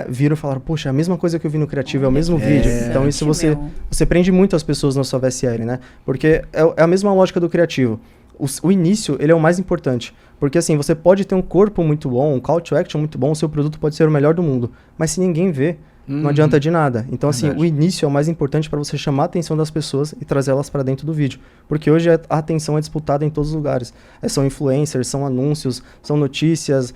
viram e falaram, poxa, a mesma coisa que eu vi no criativo, é o mesmo vídeo. Então isso você prende muito as pessoas na sua VSL, né? Porque é a mesma lógica do criativo. O início, ele é o mais importante. Porque assim, você pode ter um corpo muito bom, um call to action muito bom, o seu produto pode ser o melhor do mundo. Mas se ninguém vê, não adianta de nada. Então assim, o início é o mais importante para você chamar a atenção das pessoas e trazer elas para dentro do vídeo. Porque hoje a atenção é disputada em todos os lugares. São influencers, são anúncios, são notícias,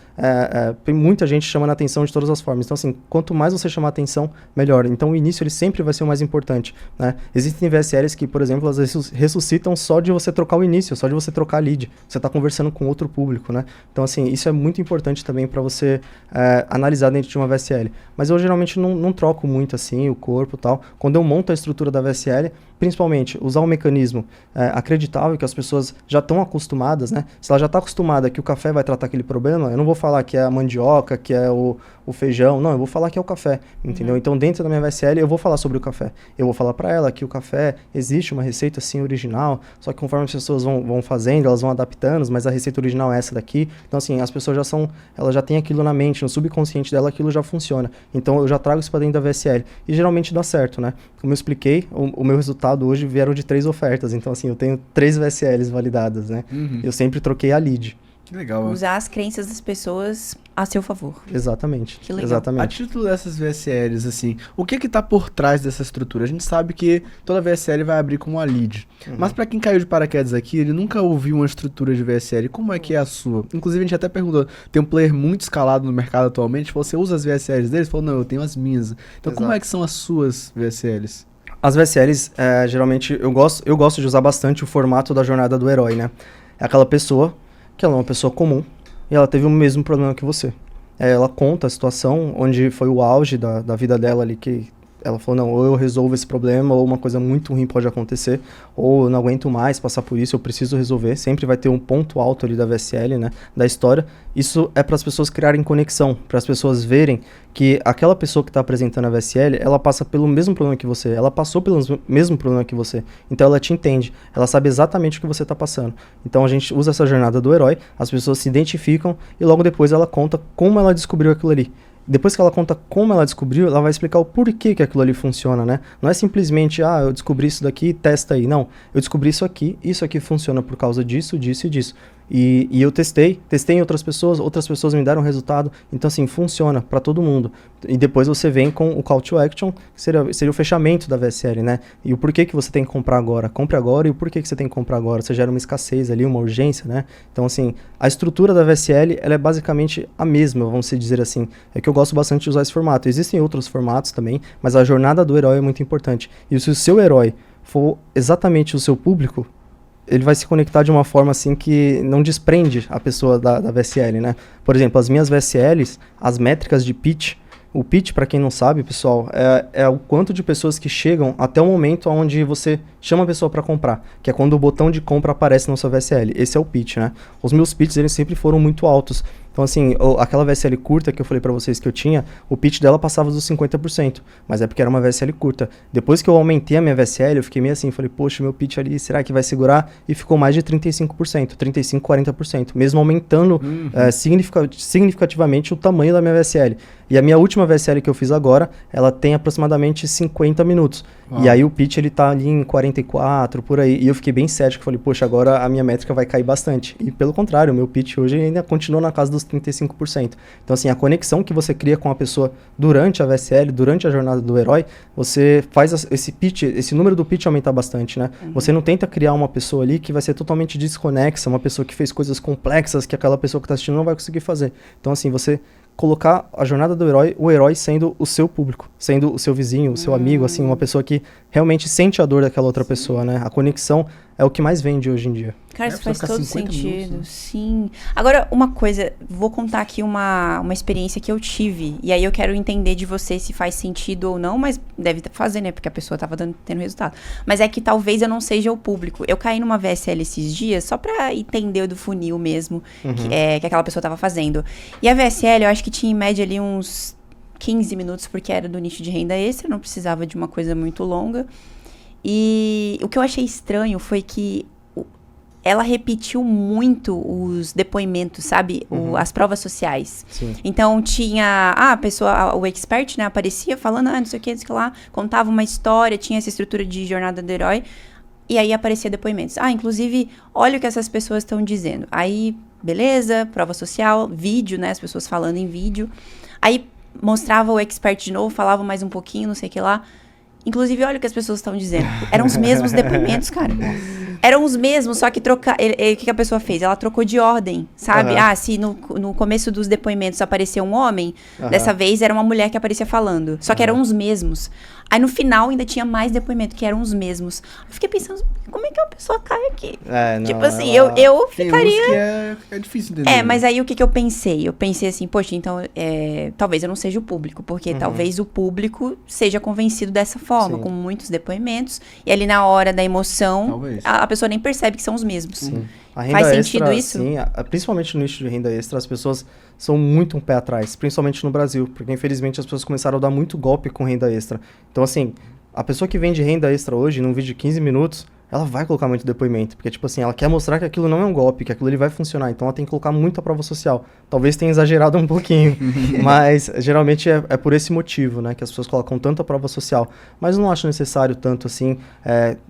tem muita gente chamando a atenção de todas as formas. Então assim, quanto mais você chamar a atenção, melhor. Então o início ele sempre vai ser o mais importante, né? Existem VSLs que, por exemplo, às vezes ressuscitam só de você trocar o início, só de você trocar a lead. Você está conversando com outro público, né? Então assim, isso é muito importante também para você analisar dentro de uma VSL. Mas eu geralmente não troco muito assim o corpo e tal. Quando eu monto a estrutura da VSL, principalmente, usar um mecanismo acreditável, que as pessoas já estão acostumadas, né? Se ela já está acostumada que o café vai tratar aquele problema, eu não vou falar que é a mandioca, que é o feijão, não, eu vou falar que é o café, entendeu? Então, dentro da minha VSL, eu vou falar sobre o café. Eu vou falar para ela que o café, existe uma receita, sim, original, só que conforme as pessoas vão fazendo, elas vão adaptando, mas a receita original é essa daqui. Então, assim, as pessoas elas já têm aquilo na mente, no subconsciente dela, aquilo já funciona. Então, eu já trago isso para dentro da VSL. E geralmente dá certo, né? Como eu expliquei, o meu resultado hoje vieram de 3 ofertas. Então, assim, eu tenho 3 VSLs validadas, né? Eu sempre troquei a lead. Que legal. Usar as crenças das pessoas a seu favor. Exatamente. Que legal. Exatamente. A título dessas VSLs, assim, o que tá por trás dessa estrutura? A gente sabe que toda VSL vai abrir como uma lead. Mas para quem caiu de paraquedas aqui, ele nunca ouviu uma estrutura de VSL. Como é que é a sua? Inclusive, a gente até perguntou, tem um player muito escalado no mercado atualmente, você usa as VSLs deles? Falou, não, eu tenho as minhas. Então, como é que são as suas VSLs? As VSLs, geralmente, eu gosto de usar bastante o formato da jornada do herói, né? É aquela pessoa que ela é uma pessoa comum e ela teve o mesmo problema que você. Ela conta a situação onde foi o auge da vida dela ali, que ela falou, não, ou eu resolvo esse problema, ou uma coisa muito ruim pode acontecer, ou eu não aguento mais passar por isso, eu preciso resolver. Sempre vai ter um ponto alto ali da VSL, né, da história. Isso é para as pessoas criarem conexão, para as pessoas verem que aquela pessoa que está apresentando a VSL, ela passa pelo mesmo problema que você, ela passou pelo mesmo problema que você, então ela te entende, ela sabe exatamente o que você está passando. Então a gente usa essa jornada do herói, as pessoas se identificam e logo depois ela conta como ela descobriu aquilo ali. Depois que ela conta como ela descobriu, ela vai explicar o porquê que aquilo ali funciona, né? Não é simplesmente, eu descobri isso daqui, testa aí. Não, eu descobri isso aqui funciona por causa disso, disso e disso. E eu testei em outras pessoas me deram resultado. Então, assim, funciona para todo mundo. E depois você vem com o call to action, que seria o fechamento da VSL, né? E o porquê que você tem que comprar agora. Compre agora e o porquê que você tem que comprar agora. Você gera uma escassez ali, uma urgência, né? Então, assim, a estrutura da VSL, ela é basicamente a mesma, vamos dizer assim. É que eu gosto bastante de usar esse formato. Existem outros formatos também, mas a jornada do herói é muito importante. E se o seu herói for exatamente o seu público, ele vai se conectar de uma forma assim que não desprende a pessoa da VSL, né? Por exemplo, as minhas VSLs, as métricas de pitch, o pitch, para quem não sabe, pessoal, é o quanto de pessoas que chegam até o momento onde você chama a pessoa para comprar, que é quando o botão de compra aparece na sua VSL. Esse é o pitch, né? Os meus pitches, eles sempre foram muito altos. Então, assim, aquela VSL curta que eu falei pra vocês que eu tinha, o pitch dela passava dos 50%, mas é porque era uma VSL curta. Depois que eu aumentei a minha VSL, eu fiquei meio assim, falei, poxa, meu pitch ali, será que vai segurar? E ficou mais de 35%, 35%, 40%, mesmo aumentando significativamente o tamanho da minha VSL. E a minha última VSL que eu fiz agora, ela tem aproximadamente 50 minutos. Uau. E aí o pitch, ele tá ali em 44, por aí. E eu fiquei bem cético, falei, poxa, agora a minha métrica vai cair bastante. E pelo contrário, o meu pitch hoje ainda continua na casa dos 35%. Então, assim, a conexão que você cria com a pessoa durante a VSL, durante a jornada do herói, você faz esse pitch, esse número do pitch aumentar bastante, né? Você não tenta criar uma pessoa ali que vai ser totalmente desconexa, uma pessoa que fez coisas complexas que aquela pessoa que está assistindo não vai conseguir fazer. Então, assim, você colocar a jornada do herói, o herói sendo o seu público, sendo o seu vizinho, o seu amigo, assim, uma pessoa que realmente sente a dor daquela outra pessoa, né? A conexão é o que mais vende hoje em dia. Cara, isso faz todo sentido, minutos, né? Sim. Agora, uma coisa, vou contar aqui uma experiência que eu tive, e aí eu quero entender de você se faz sentido ou não, mas deve fazer, né? Porque a pessoa tava tendo resultado. Mas é que talvez eu não seja o público. Eu caí numa VSL esses dias, só pra entender do funil mesmo, que aquela pessoa tava fazendo. E a VSL, eu acho que tinha em média ali uns 15 minutos, porque era do nicho de renda extra, não precisava de uma coisa muito longa. E o que eu achei estranho foi que ela repetiu muito os depoimentos, sabe? As provas sociais. Sim. Então, tinha a pessoa, o expert, né? Aparecia falando, não sei o que lá. Contava uma história, tinha essa estrutura de jornada do herói. E aí, aparecia depoimentos. Inclusive, olha o que essas pessoas estão dizendo. Aí, beleza, prova social, vídeo, né? As pessoas falando em vídeo. Aí, mostrava o expert de novo, falava mais um pouquinho, não sei o que lá. Inclusive, olha o que as pessoas estão dizendo. Eram os mesmos depoimentos, cara. Eram os mesmos, só que o que a pessoa fez? Ela trocou de ordem, sabe? Se no começo dos depoimentos apareceu um homem, dessa vez era uma mulher que aparecia falando. Só que eram os mesmos. Aí no final ainda tinha mais depoimento, que eram os mesmos. Eu fiquei pensando, como é que uma pessoa cai aqui? Tipo assim, eu ficaria... É difícil entender. Mas aí o que eu pensei? Eu pensei assim, poxa, então talvez eu não seja o público, porque talvez o público seja convencido dessa forma, com muitos depoimentos, e ali na hora da emoção, a pessoa nem percebe que são os mesmos. Sim. A renda Faz extra, sentido isso? Sim, principalmente no nicho de renda extra, as pessoas são muito um pé atrás, principalmente no Brasil, porque infelizmente as pessoas começaram a dar muito golpe com renda extra. Então assim, a pessoa que vende renda extra hoje, num vídeo de 15 minutos, ela vai colocar muito depoimento, porque tipo assim, ela quer mostrar que aquilo não é um golpe, que aquilo ali vai funcionar, então ela tem que colocar muita prova social. Talvez tenha exagerado um pouquinho, mas geralmente é por esse motivo, né, que as pessoas colocam tanta prova social. Mas eu não acho necessário tanto assim,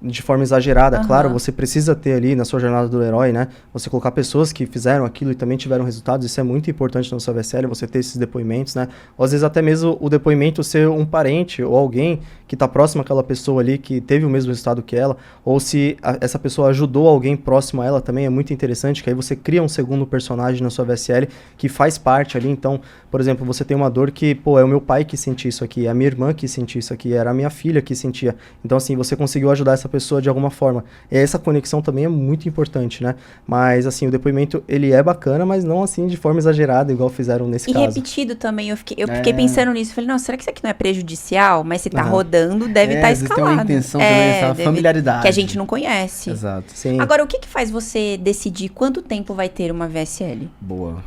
de forma exagerada. Claro, você precisa ter ali na sua jornada do herói, né, você colocar pessoas que fizeram aquilo e também tiveram resultados, isso é muito importante no seu VSL, você ter esses depoimentos, né, ou às vezes até mesmo o depoimento ser um parente ou alguém que está próximo àquela pessoa ali que teve o mesmo resultado que ela, ou se essa pessoa ajudou alguém próximo a ela também, é muito interessante, que aí você cria um segundo personagem na sua VSL que faz parte ali. Então, por exemplo, você tem uma dor que, é o meu pai que sentiu isso aqui, é a minha irmã que sentiu isso aqui, era a minha filha que sentia. Então, assim, você conseguiu ajudar essa pessoa de alguma forma. E essa conexão também é muito importante, né? Mas, assim, o depoimento, ele é bacana, mas não, assim, de forma exagerada, igual fizeram nesse caso. E repetido também, eu fiquei pensando nisso, falei, nossa, será que isso aqui não é prejudicial? Mas se tá rodando, deve estar escalado. Tem uma intenção também, essa familiaridade. Que a gente não conhece. Exato. Sim. Agora, o que faz você decidir quanto tempo vai ter uma VSL? Boa.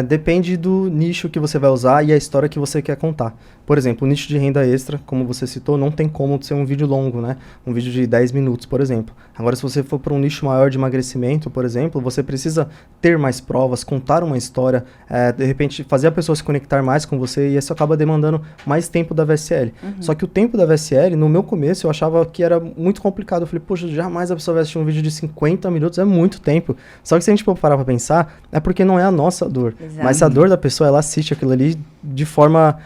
Depende do nicho que você vai usar e a história que você quer contar. Por exemplo, o nicho de renda extra, como você citou, não tem como ser um vídeo longo, né? Um vídeo de 10 minutos, por exemplo. Agora, se você for para um nicho maior de emagrecimento, por exemplo, você precisa ter mais provas, contar uma história, de repente fazer a pessoa se conectar mais com você, e isso acaba demandando mais tempo da VSL. Só que o tempo da VSL, no meu começo, eu achava que era muito complicado. Eu falei, poxa, jamais a pessoa vai assistir um vídeo de 50 minutos, é muito tempo. Só que se a gente for parar para pensar, é porque não é a nossa dor. Exato. Mas a dor da pessoa, ela assiste aquilo ali de forma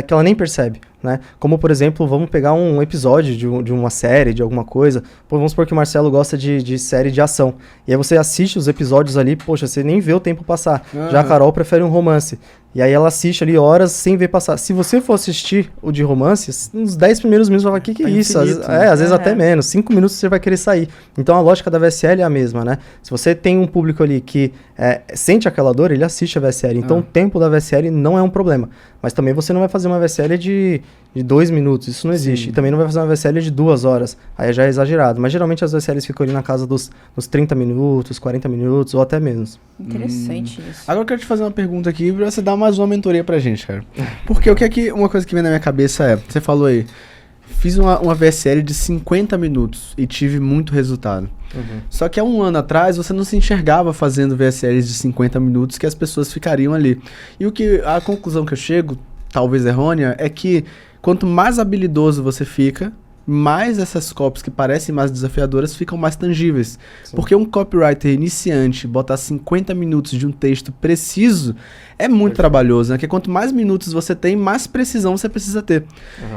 que ela nem percebe, né? Como, por exemplo, vamos pegar um episódio de uma série, de alguma coisa. Pô, vamos supor que o Marcelo gosta de série de ação. E aí você assiste os episódios ali, poxa, você nem vê o tempo passar. Já a Carol prefere um romance. E aí ela assiste ali horas sem ver passar. Se você for assistir o de romance, nos 10 primeiros minutos você vai falar, que é isso? Às vezes até menos. 5 minutos você vai querer sair. Então a lógica da VSL é a mesma, né? Se você tem um público ali que sente aquela dor, ele assiste a VSL. Então o tempo da VSL não é um problema. Mas também você não vai fazer uma VSL de 2 minutos. Isso não existe. Sim. E também não vai fazer uma VSL de 2 horas. Aí já é exagerado. Mas geralmente as VSLs ficam ali na casa dos 30 minutos, 40 minutos ou até menos. Interessante isso. Agora eu quero te fazer uma pergunta aqui pra você dar mais uma mentoria pra gente, cara. Porque uma coisa que vem na minha cabeça você falou aí, fiz uma VSL de 50 minutos e tive muito resultado. Só que há um ano atrás você não se enxergava fazendo VSLs de 50 minutos que as pessoas ficariam ali. E a conclusão que eu chego, talvez errônea, é que quanto mais habilidoso você fica, mais essas copies que parecem mais desafiadoras ficam mais tangíveis. Sim. Porque um copywriter iniciante botar 50 minutos de um texto preciso é muito trabalhoso, né? Porque quanto mais minutos você tem, mais precisão você precisa ter.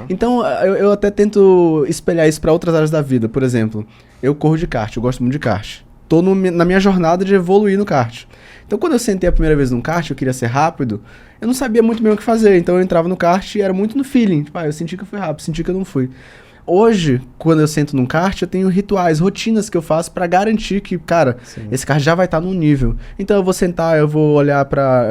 Então, eu até tento espelhar isso para outras áreas da vida. Por exemplo, eu corro de kart, eu gosto muito de kart. Tô na minha jornada de evoluir no kart. Então, quando eu sentei a primeira vez num kart, eu queria ser rápido, eu não sabia muito bem o que fazer. Então, eu entrava no kart e era muito no feeling. Tipo, eu senti que eu fui rápido, senti que eu não fui. Hoje, quando eu sento num kart, eu tenho rituais, rotinas que eu faço pra garantir que, cara, esse kart já vai estar num nível. Então eu vou sentar, eu vou olhar para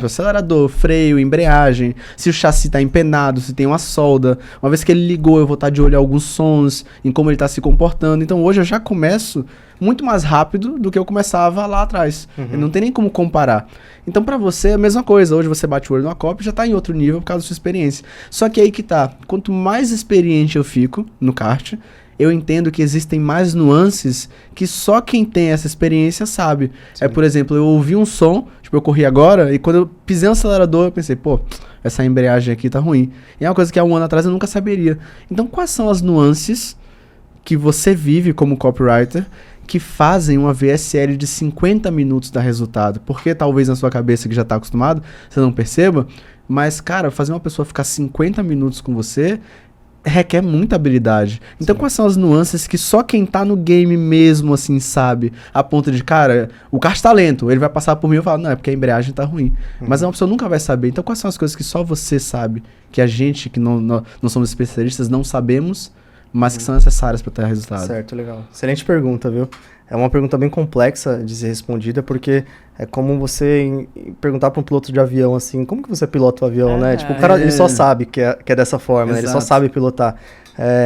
acelerador, freio, embreagem, se o chassi tá empenado, se tem uma solda. Uma vez que ele ligou, eu vou estar de olho em alguns sons, em como ele tá se comportando. Então hoje eu já começo muito mais rápido do que eu começava lá atrás. Não tem nem como comparar. Então pra você é a mesma coisa. Hoje você bate o olho numa cópia e já tá em outro nível por causa da sua experiência. Só que aí que tá. Quanto mais experiente eu fico no kart, eu entendo que existem mais nuances que só quem tem essa experiência sabe. Sim. Por exemplo, eu ouvi um som, tipo, eu corri agora, e quando eu pisei no acelerador, eu pensei, essa embreagem aqui tá ruim. E é uma coisa que há um ano atrás eu nunca saberia. Então, quais são as nuances que você vive como copywriter que fazem uma VSL de 50 minutos dar resultado? Porque talvez na sua cabeça, que já tá acostumado, você não perceba, mas, cara, fazer uma pessoa ficar 50 minutos com você requer muita habilidade. Então, quais são as nuances que só quem tá no game mesmo, assim, sabe? A ponto de, cara, o kart tá lento, ele vai passar por mim e eu falo, não, é porque a embreagem tá ruim. Mas uma pessoa nunca vai saber. Então, quais são as coisas que só você sabe, que a gente, que não somos especialistas, não sabemos, mas que são necessárias para ter resultado? Certo, legal. Excelente pergunta, viu? É uma pergunta bem complexa de ser respondida, porque é como você perguntar para um piloto de avião, assim, como que você pilota o avião, né? Tipo, o cara, ele só sabe que é dessa forma, né? Ele só sabe pilotar.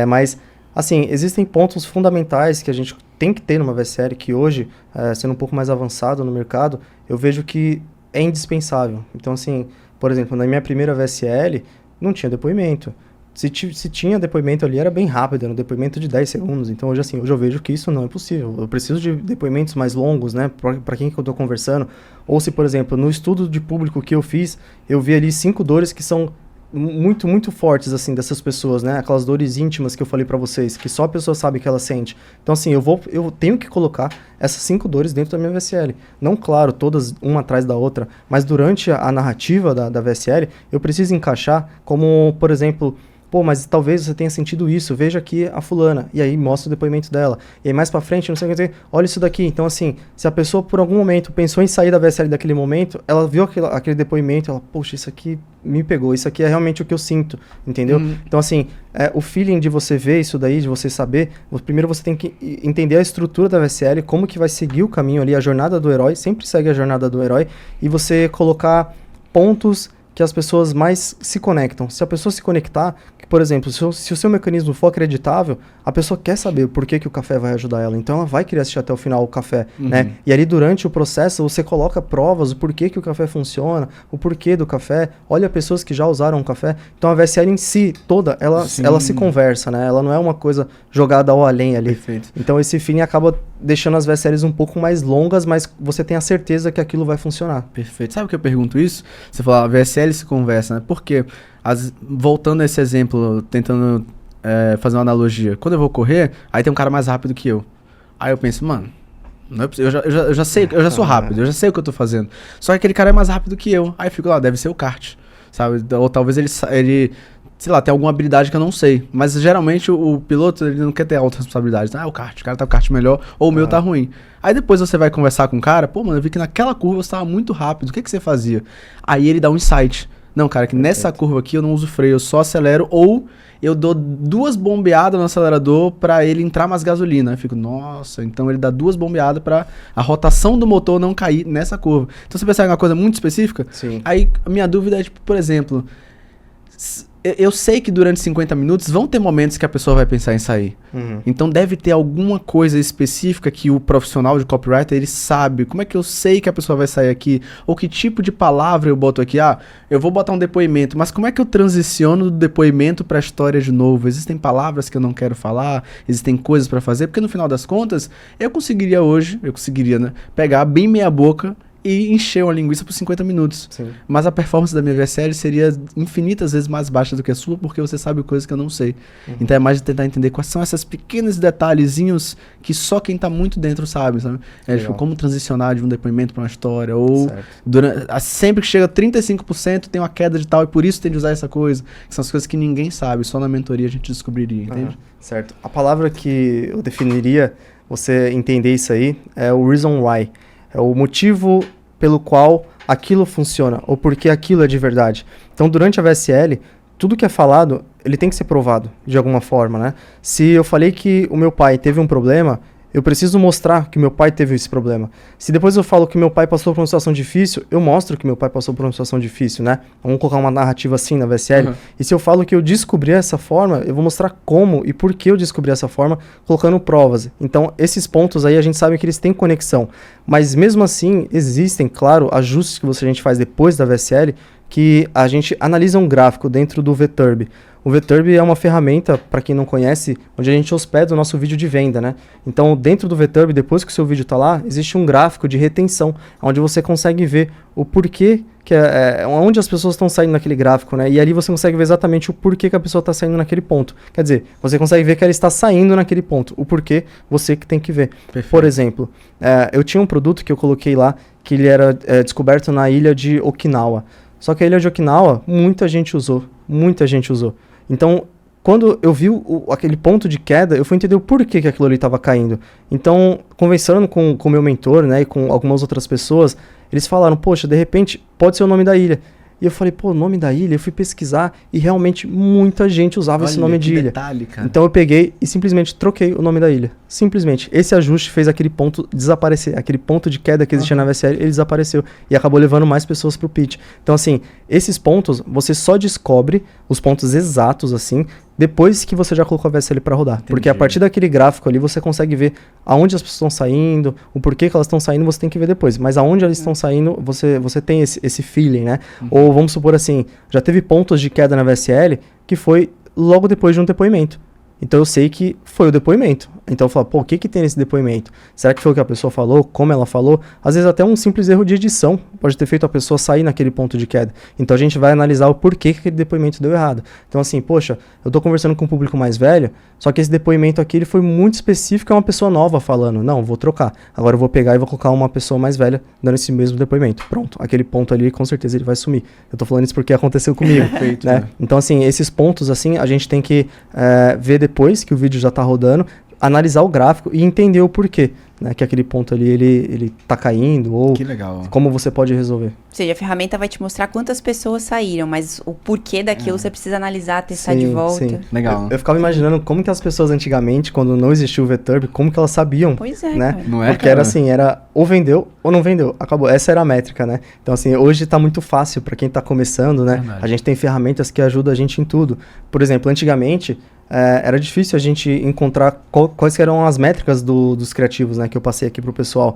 Mas, assim, existem pontos fundamentais que a gente tem que ter numa VSL, que hoje, sendo um pouco mais avançado no mercado, eu vejo que é indispensável. Então, assim, por exemplo, na minha primeira VSL, não tinha depoimento. Se tinha depoimento ali, era bem rápido, era um depoimento de 10 segundos. Então, hoje eu vejo que isso não é possível. Eu preciso de depoimentos mais longos, né? Para quem que eu estou conversando. Ou se, por exemplo, no estudo de público que eu fiz, eu vi ali 5 dores que são muito, muito fortes, assim, dessas pessoas, né? Aquelas dores íntimas que eu falei para vocês, que só a pessoa sabe que ela sente. Então, assim, eu tenho que colocar essas 5 dores dentro da minha VSL. Não, claro, todas uma atrás da outra, mas durante a narrativa da VSL, eu preciso encaixar como, por exemplo... Pô, mas talvez você tenha sentido isso, veja aqui a fulana, e aí mostra o depoimento dela. E aí mais pra frente, não sei o que dizer, olha isso daqui. Então, assim, se a pessoa por algum momento pensou em sair da VSL daquele momento, ela viu aquele depoimento, ela, poxa, isso aqui me pegou, isso aqui é realmente o que eu sinto, entendeu? Então, assim, o feeling de você ver isso daí, de você saber, primeiro você tem que entender a estrutura da VSL, como que vai seguir o caminho ali, a jornada do herói, sempre segue a jornada do herói, e você colocar pontos que as pessoas mais se conectam. Se a pessoa se conectar, por exemplo, se o seu mecanismo for acreditável, a pessoa quer saber por que o café vai ajudar ela. Então ela vai querer assistir até o final o café, né? E ali durante o processo você coloca provas, o porquê que o café funciona, o porquê do café, olha pessoas que já usaram o café. Então a VSL em si, toda, ela se conversa, né? Ela não é uma coisa jogada ao além ali. Perfeito. Então esse feeling acaba deixando as VSLs um pouco mais longas, mas você tem a certeza que aquilo vai funcionar. Perfeito. Sabe o que eu pergunto isso? Você fala, a VSL se conversa, né? Por quê? Voltando a esse exemplo, tentando fazer uma analogia. Quando eu vou correr, aí tem um cara mais rápido que eu. Aí eu penso, mano, não é possível, eu já sei, eu já sou rápido, eu já sei o que eu tô fazendo. Só que aquele cara é mais rápido que eu. Aí eu fico lá, deve ser o kart, sabe? Ou talvez ele sei lá, tem alguma habilidade que eu não sei. Mas geralmente o piloto, ele não quer ter alta responsabilidade. Ah, o cara tá com o kart melhor, ou o meu tá ruim. Aí depois você vai conversar com o cara, pô, mano, eu vi que naquela curva você tava muito rápido, o que você fazia? Aí ele dá um insight. Não, cara, que nessa curva aqui eu não uso freio, eu só acelero, ou eu dou 2 bombeadas no acelerador pra ele entrar mais gasolina. Eu fico, nossa, então ele dá 2 bombeadas pra a rotação do motor não cair nessa curva. Então você percebe uma coisa muito específica? Sim. Aí a minha dúvida é, tipo, por exemplo, eu sei que durante 50 minutos vão ter momentos que a pessoa vai pensar em sair. Então deve ter alguma coisa específica que o profissional de copywriter, ele sabe. Como é que eu sei que a pessoa vai sair aqui? Ou que tipo de palavra eu boto aqui? Ah, eu vou botar um depoimento, mas como é que eu transiciono do depoimento para a história de novo? Existem palavras que eu não quero falar? Existem coisas para fazer? Porque no final das contas, eu conseguiria, né, pegar bem meia boca e encher uma linguiça por 50 minutos. Sim. Mas a performance da minha VSL seria infinitas vezes mais baixa do que a sua, porque você sabe coisas que eu não sei. Então é mais de tentar entender quais são esses pequenos detalhezinhos que só quem tá muito dentro sabe? Tipo, como transicionar de um depoimento para uma história, ou sempre que chega a 35% tem uma queda de tal, e por isso tem de usar essa coisa. Que são as coisas que ninguém sabe, só na mentoria a gente descobriria, entende? Certo. A palavra que eu definiria, você entender isso aí, é o reason why. É o motivo pelo qual aquilo funciona, ou porque aquilo é de verdade. Então, durante a VSL, tudo que é falado, ele tem que ser provado, de alguma forma, né? Se eu falei que o meu pai teve um problema, eu preciso mostrar que meu pai teve esse problema. Se depois eu falo que meu pai passou por uma situação difícil, eu mostro que meu pai passou por uma situação difícil, né? Vamos colocar uma narrativa assim na VSL. E se eu falo que eu descobri essa forma, eu vou mostrar como e por que eu descobri essa forma, colocando provas. Então, esses pontos aí, a gente sabe que eles têm conexão. Mas mesmo assim, existem, claro, ajustes que a gente faz depois da VSL, que a gente analisa um gráfico dentro do VTurb. O VTurb é uma ferramenta, para quem não conhece, onde a gente hospeda o nosso vídeo de venda, né? Então, dentro do VTurb, depois que o seu vídeo está lá, existe um gráfico de retenção, onde você consegue ver o porquê, onde as pessoas estão saindo naquele gráfico, né? E ali você consegue ver exatamente o porquê que a pessoa está saindo naquele ponto. Quer dizer, você consegue ver que ela está saindo naquele ponto. O porquê, você que tem que ver. Perfeito. Por exemplo, eu tinha um produto que eu coloquei lá, que ele era descoberto na ilha de Okinawa. Só que a ilha de Okinawa, muita gente usou. Então, quando eu vi aquele ponto de queda, eu fui entender o porquê que aquilo ali estava caindo. Então, conversando com o meu mentor, né, e com algumas outras pessoas, eles falaram, poxa, de repente, pode ser o nome da ilha. E eu falei, pô, o nome da ilha? Eu fui pesquisar e realmente muita gente usava esse nome de ilha. Detalhe, cara. Então eu peguei e simplesmente troquei o nome da ilha. Simplesmente. Esse ajuste fez aquele ponto desaparecer. Aquele ponto de queda que existia na VSL, ele desapareceu. E acabou levando mais pessoas pro pitch. Então, assim, esses pontos, você só descobre os pontos exatos, assim, depois que você já colocou a VSL para rodar. Entendi. Porque a partir daquele gráfico ali, você consegue ver aonde as pessoas estão saindo, o porquê que elas estão saindo, você tem que ver depois. Mas aonde elas estão saindo, você tem esse feeling, né? Ou vamos supor assim, já teve pontos de queda na VSL que foi logo depois de um depoimento. Então eu sei que foi o depoimento. Então eu falo, pô, o que tem nesse depoimento? Será que foi o que a pessoa falou? Como ela falou? Às vezes até um simples erro de edição pode ter feito a pessoa sair naquele ponto de queda. Então a gente vai analisar o porquê que aquele depoimento deu errado. Então assim, poxa, eu tô conversando com um público mais velho, só que esse depoimento aqui ele foi muito específico, é uma pessoa nova falando. Não, vou trocar. Agora eu vou pegar e vou colocar uma pessoa mais velha dando esse mesmo depoimento. Pronto, aquele ponto ali com certeza ele vai sumir. Eu tô falando isso porque aconteceu comigo. Perfeito, né? Então assim, esses pontos assim, a gente tem que ver depois que o vídeo já tá rodando, analisar o gráfico e entender o porquê, né, que aquele ponto ali ele tá caindo, ou que legal. Como você pode resolver. Ou seja, a ferramenta vai te mostrar quantas pessoas saíram, mas o porquê daquilo você precisa analisar, testar de volta. Sim. Legal. Eu ficava imaginando como que as pessoas antigamente, quando não existia o VTurb, como que elas sabiam. Pois é, né? cara. Não é, porque cara? era assim, era ou vendeu ou não vendeu. Acabou. Essa era a métrica, né? Então assim, hoje tá muito fácil para quem tá começando, né? Verdade. A gente tem ferramentas que ajudam a gente em tudo. Por exemplo, antigamente era difícil a gente encontrar quais eram as métricas dos criativos, né, que eu passei aqui pro pessoal.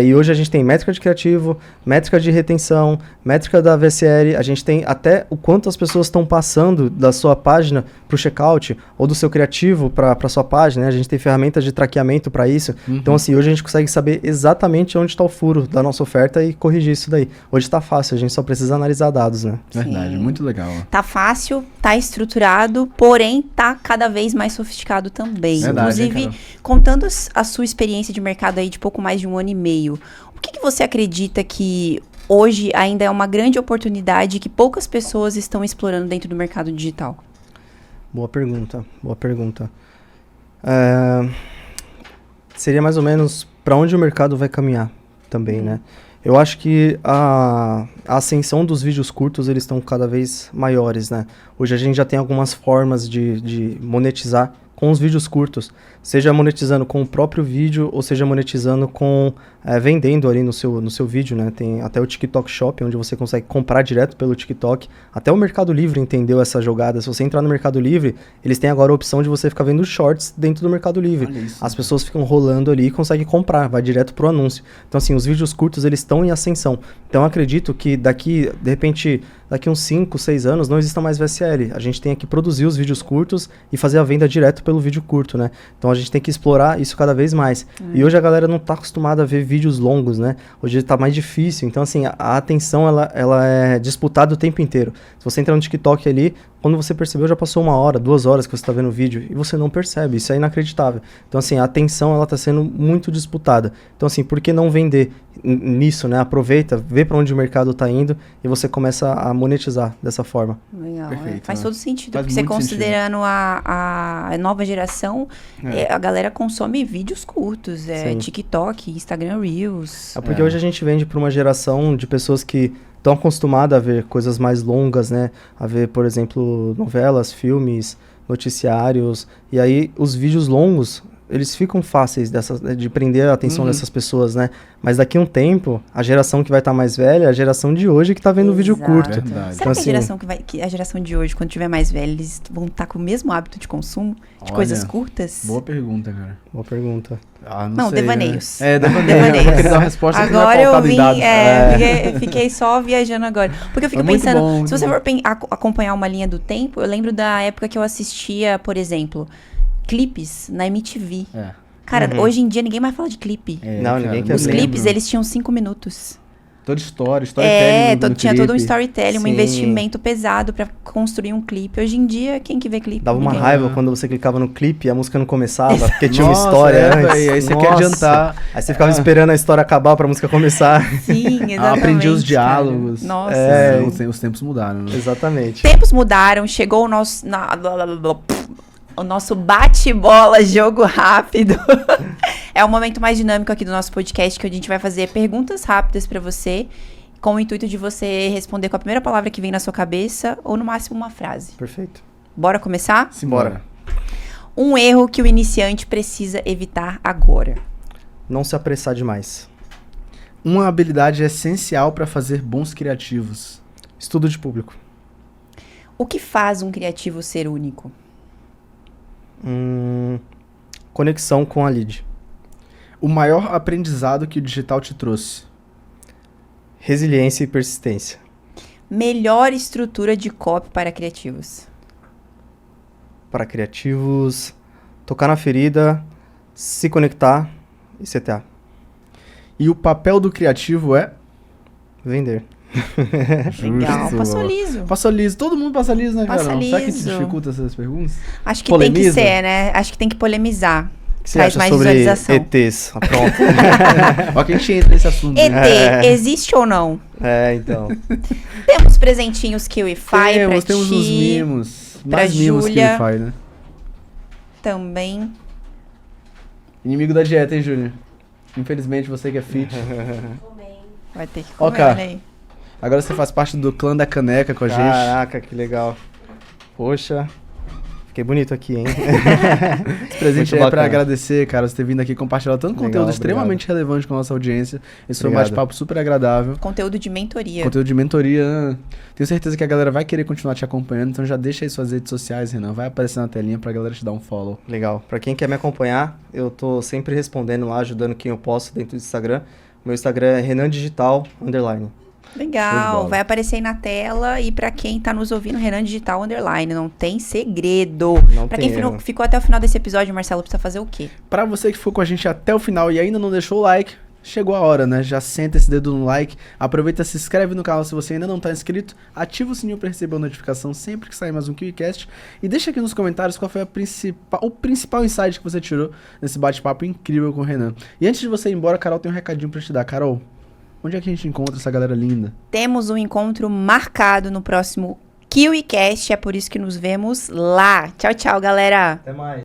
E hoje a gente tem métrica de criativo, métrica de retenção, métrica da VSL, a gente tem até o quanto as pessoas estão passando da sua página pro checkout, ou do seu criativo para sua página, né? A gente tem ferramentas de traqueamento para isso. Então assim, hoje a gente consegue saber exatamente onde está o furo da nossa oferta e corrigir isso daí. Hoje tá fácil, a gente só precisa analisar dados, né? Verdade, Sim. muito legal. Tá fácil, tá estruturado, porém tá cada vez mais sofisticado também. Verdade, Inclusive, contando a sua experiência de mercado aí de pouco mais de 1 ano e meio, o que você acredita que hoje ainda é uma grande oportunidade que poucas pessoas estão explorando dentro do mercado digital? Boa pergunta, boa pergunta. Seria mais ou menos para onde o mercado vai caminhar também, né? Eu acho que a ascensão dos vídeos curtos, eles estão cada vez maiores, né? Hoje a gente já tem algumas formas de monetizar com os vídeos curtos, seja monetizando com o próprio vídeo, ou seja monetizando com vendendo ali no seu vídeo, né? Tem até o TikTok Shop, onde você consegue comprar direto pelo TikTok. Até o Mercado Livre entendeu essa jogada. Se você entrar no Mercado Livre, eles têm agora a opção de você ficar vendo shorts dentro do Mercado Livre. As pessoas ficam rolando ali e conseguem comprar, vai direto pro anúncio. Então assim, os vídeos curtos, eles estão em ascensão. Então eu acredito que daqui, de repente, daqui uns 5, 6 anos, não exista mais VSL. A gente tem que produzir os vídeos curtos e fazer a venda direto pelo vídeo curto, né? Então a gente tem que explorar isso cada vez mais. E hoje a galera não tá acostumada a ver vídeos longos, né? Hoje tá mais difícil. Então assim, a atenção ela é disputada o tempo inteiro. Se você entrar no TikTok ali, quando você percebeu, já passou 1 hora, 2 horas que você tá vendo o vídeo e você não percebe. Isso é inacreditável. Então assim, a atenção ela tá sendo muito disputada. Então assim, por que não vender nisso, né? Aproveita, vê para onde o mercado tá indo e você começa a monetizar dessa forma. Legal. Perfeito, Faz né? todo sentido, Faz porque você muito considerando a nova geração, a galera consome vídeos curtos, Sim. TikTok, Instagram Reels. É porque hoje a gente vende para uma geração de pessoas que estão acostumadas a ver coisas mais longas, né? A ver, por exemplo, novelas, filmes, noticiários. E aí os vídeos longos, eles ficam fáceis de prender a atenção dessas pessoas, né? Mas daqui a um tempo, a geração que vai estar mais velha é a geração de hoje que tá vendo vídeo Exato. curto. Verdade. Será Então, que assim, a geração de hoje, quando tiver mais velha, eles vão estar com o mesmo hábito de consumo de Olha, coisas curtas? Boa pergunta, cara. Boa pergunta. Não, sei, devaneios. Né? Devaneios. Eu queria dar uma resposta que não é Agora eu pautada em vim, dados. fiquei só viajando agora. Porque eu fico Foi muito pensando, bom, muito se você bom. for acompanhar uma linha do tempo, eu lembro da época que eu assistia, por exemplo, clipes na MTV. Cara, hoje em dia ninguém mais fala de clipe. Não, ninguém quer Os ver. clipes, eles tinham 5 minutos. Toda storytelling. Tinha todo um storytelling, um Sim. investimento pesado pra construir um clipe. Hoje em dia, quem que vê clipe? Dava uma Ninguém. raiva quando você clicava no clipe e a música não começava, porque tinha uma Nossa, história antes. véi, aí você quer Nossa. adiantar. Aí você ficava esperando a história acabar pra música começar. Sim, exatamente. Aprendi os cara. diálogos. Nossa. É. Os tempos mudaram, né? Exatamente. Tempos mudaram, chegou o nosso... o nosso bate-bola, jogo rápido. É o momento mais dinâmico aqui do nosso podcast, que a gente vai fazer perguntas rápidas pra você, com o intuito de você responder com a primeira palavra que vem na sua cabeça, ou no máximo uma frase. Perfeito. Bora começar? Simbora. Um erro que o iniciante precisa evitar agora. Não se apressar demais. Uma habilidade essencial para fazer bons criativos. Estudo de público. O que faz um criativo ser único? Conexão com a lead. O maior aprendizado que o digital te trouxe. Resiliência e persistência. Melhor estrutura de copy para criativos. Para criativos, tocar na ferida, se conectar e CTA. E o papel do criativo é... Vender. Legal, Justo. passou liso. Passou liso. Todo mundo passa liso, né, cara? Passa Será que te liso. dificulta essas perguntas? Acho que tem que Polemiza? ser, né? Acho que tem que polemizar. O que você Traz acha mais sobre visualização. ETs? Ah, pronto. Ó que a gente entra nesse assunto. ET, né? existe ou não? Então. Temos presentinhos KiwiFi pra Temos ti. uns mimos. pra Mais mimos que Júlia. ele faz, né? Também. Inimigo da dieta, hein, Júnior? Infelizmente, você que é fit. Vai ter que Ó, comer, cara. olha aí. Agora você faz parte do clã da caneca com a gente. Caraca, que legal. Poxa, fiquei bonito aqui, hein? Esse presente Muito é pra bacana. agradecer, cara, você ter vindo aqui compartilhar tanto Legal, conteúdo obrigado. extremamente relevante com a nossa audiência. Esse foi um Obrigado. bate-papo super agradável. Conteúdo de mentoria. Conteúdo de mentoria. Tenho certeza que a galera vai querer continuar te acompanhando, então já deixa aí suas redes sociais, Renan. Vai aparecer na telinha pra galera te dar um follow. Legal. Pra quem quer me acompanhar, eu tô sempre respondendo lá, ajudando quem eu posso dentro do Instagram. Meu Instagram é renandigital_. Show de Legal, bola. vai aparecer aí na tela. E pra quem tá nos ouvindo, Renan Digital _, não tem segredo. Não Pra tem quem erro. ficou até o final desse episódio, Marcelo, precisa fazer o quê? Pra você que ficou com a gente até o final e ainda não deixou o like, chegou a hora, né? Já senta esse dedo no like, aproveita, se inscreve no canal se você ainda não tá inscrito, ativa o sininho pra receber a notificação sempre que sair mais um KiwiCast e deixa aqui nos comentários qual foi o principal insight que você tirou nesse bate-papo incrível com o Renan. E antes de você ir embora, Carol tem um recadinho pra te dar. Carol, onde é que a gente encontra essa galera linda? Temos um encontro marcado no próximo KiwiCast, é por isso que nos vemos lá. Tchau, tchau, galera! Até mais.